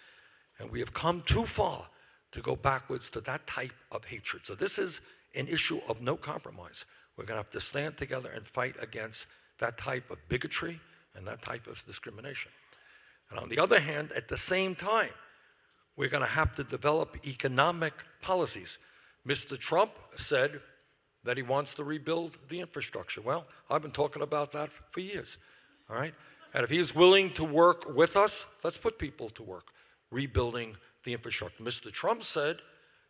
A: And we have come too far to go backwards to that type of hatred. So this is an issue of no compromise. We're going to have to stand together and fight against that type of bigotry and that type of discrimination. And on the other hand, at the same time, we're going to have to develop economic policies Mr. Trump said that he wants to rebuild the infrastructure. Well, I've been talking about that for years, all right? And if he's willing to work with us, let's put people to work rebuilding the infrastructure. Mr. Trump said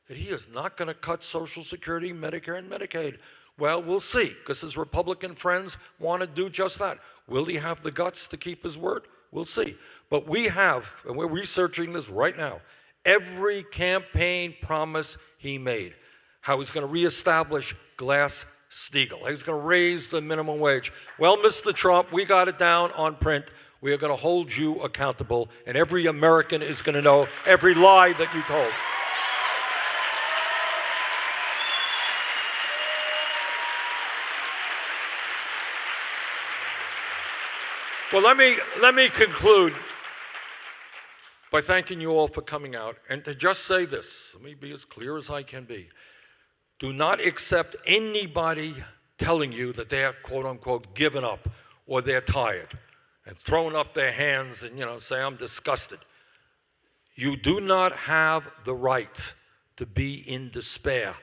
A: that he is not going to cut Social Security, Medicare, and Medicaid. Well, we'll see, because his Republican friends want to do just that. Will he have the guts to keep his word? We'll see. But we have, and we're researching this right now, every campaign promise he made. How he's going to reestablish Glass-Steagall. He's going to raise the minimum wage. Well, Mr. Trump, we got it down on print. We are going to hold you accountable, and every American is going to know every lie that you told. Well, let me conclude by thanking you all for coming out, and to just say this. Let me be as clear as I can be. Do not accept anybody telling you that they are, quote unquote, given up or they're tired and throwing up their hands and, say, I'm disgusted. You do not have the right to be in despair,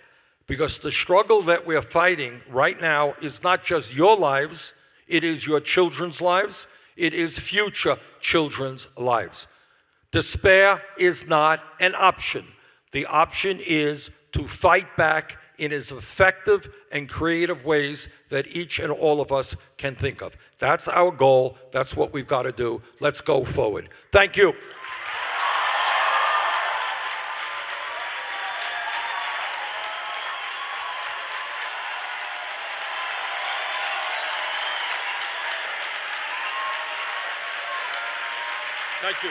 A: because the struggle that we're fighting right now is not just your lives, it is your children's lives, it is future children's lives. Despair is not an option. The option is to fight back in as effective and creative ways that each and all of us can think of. That's our goal. That's what we've got to do. Let's go forward. Thank you. Thank you.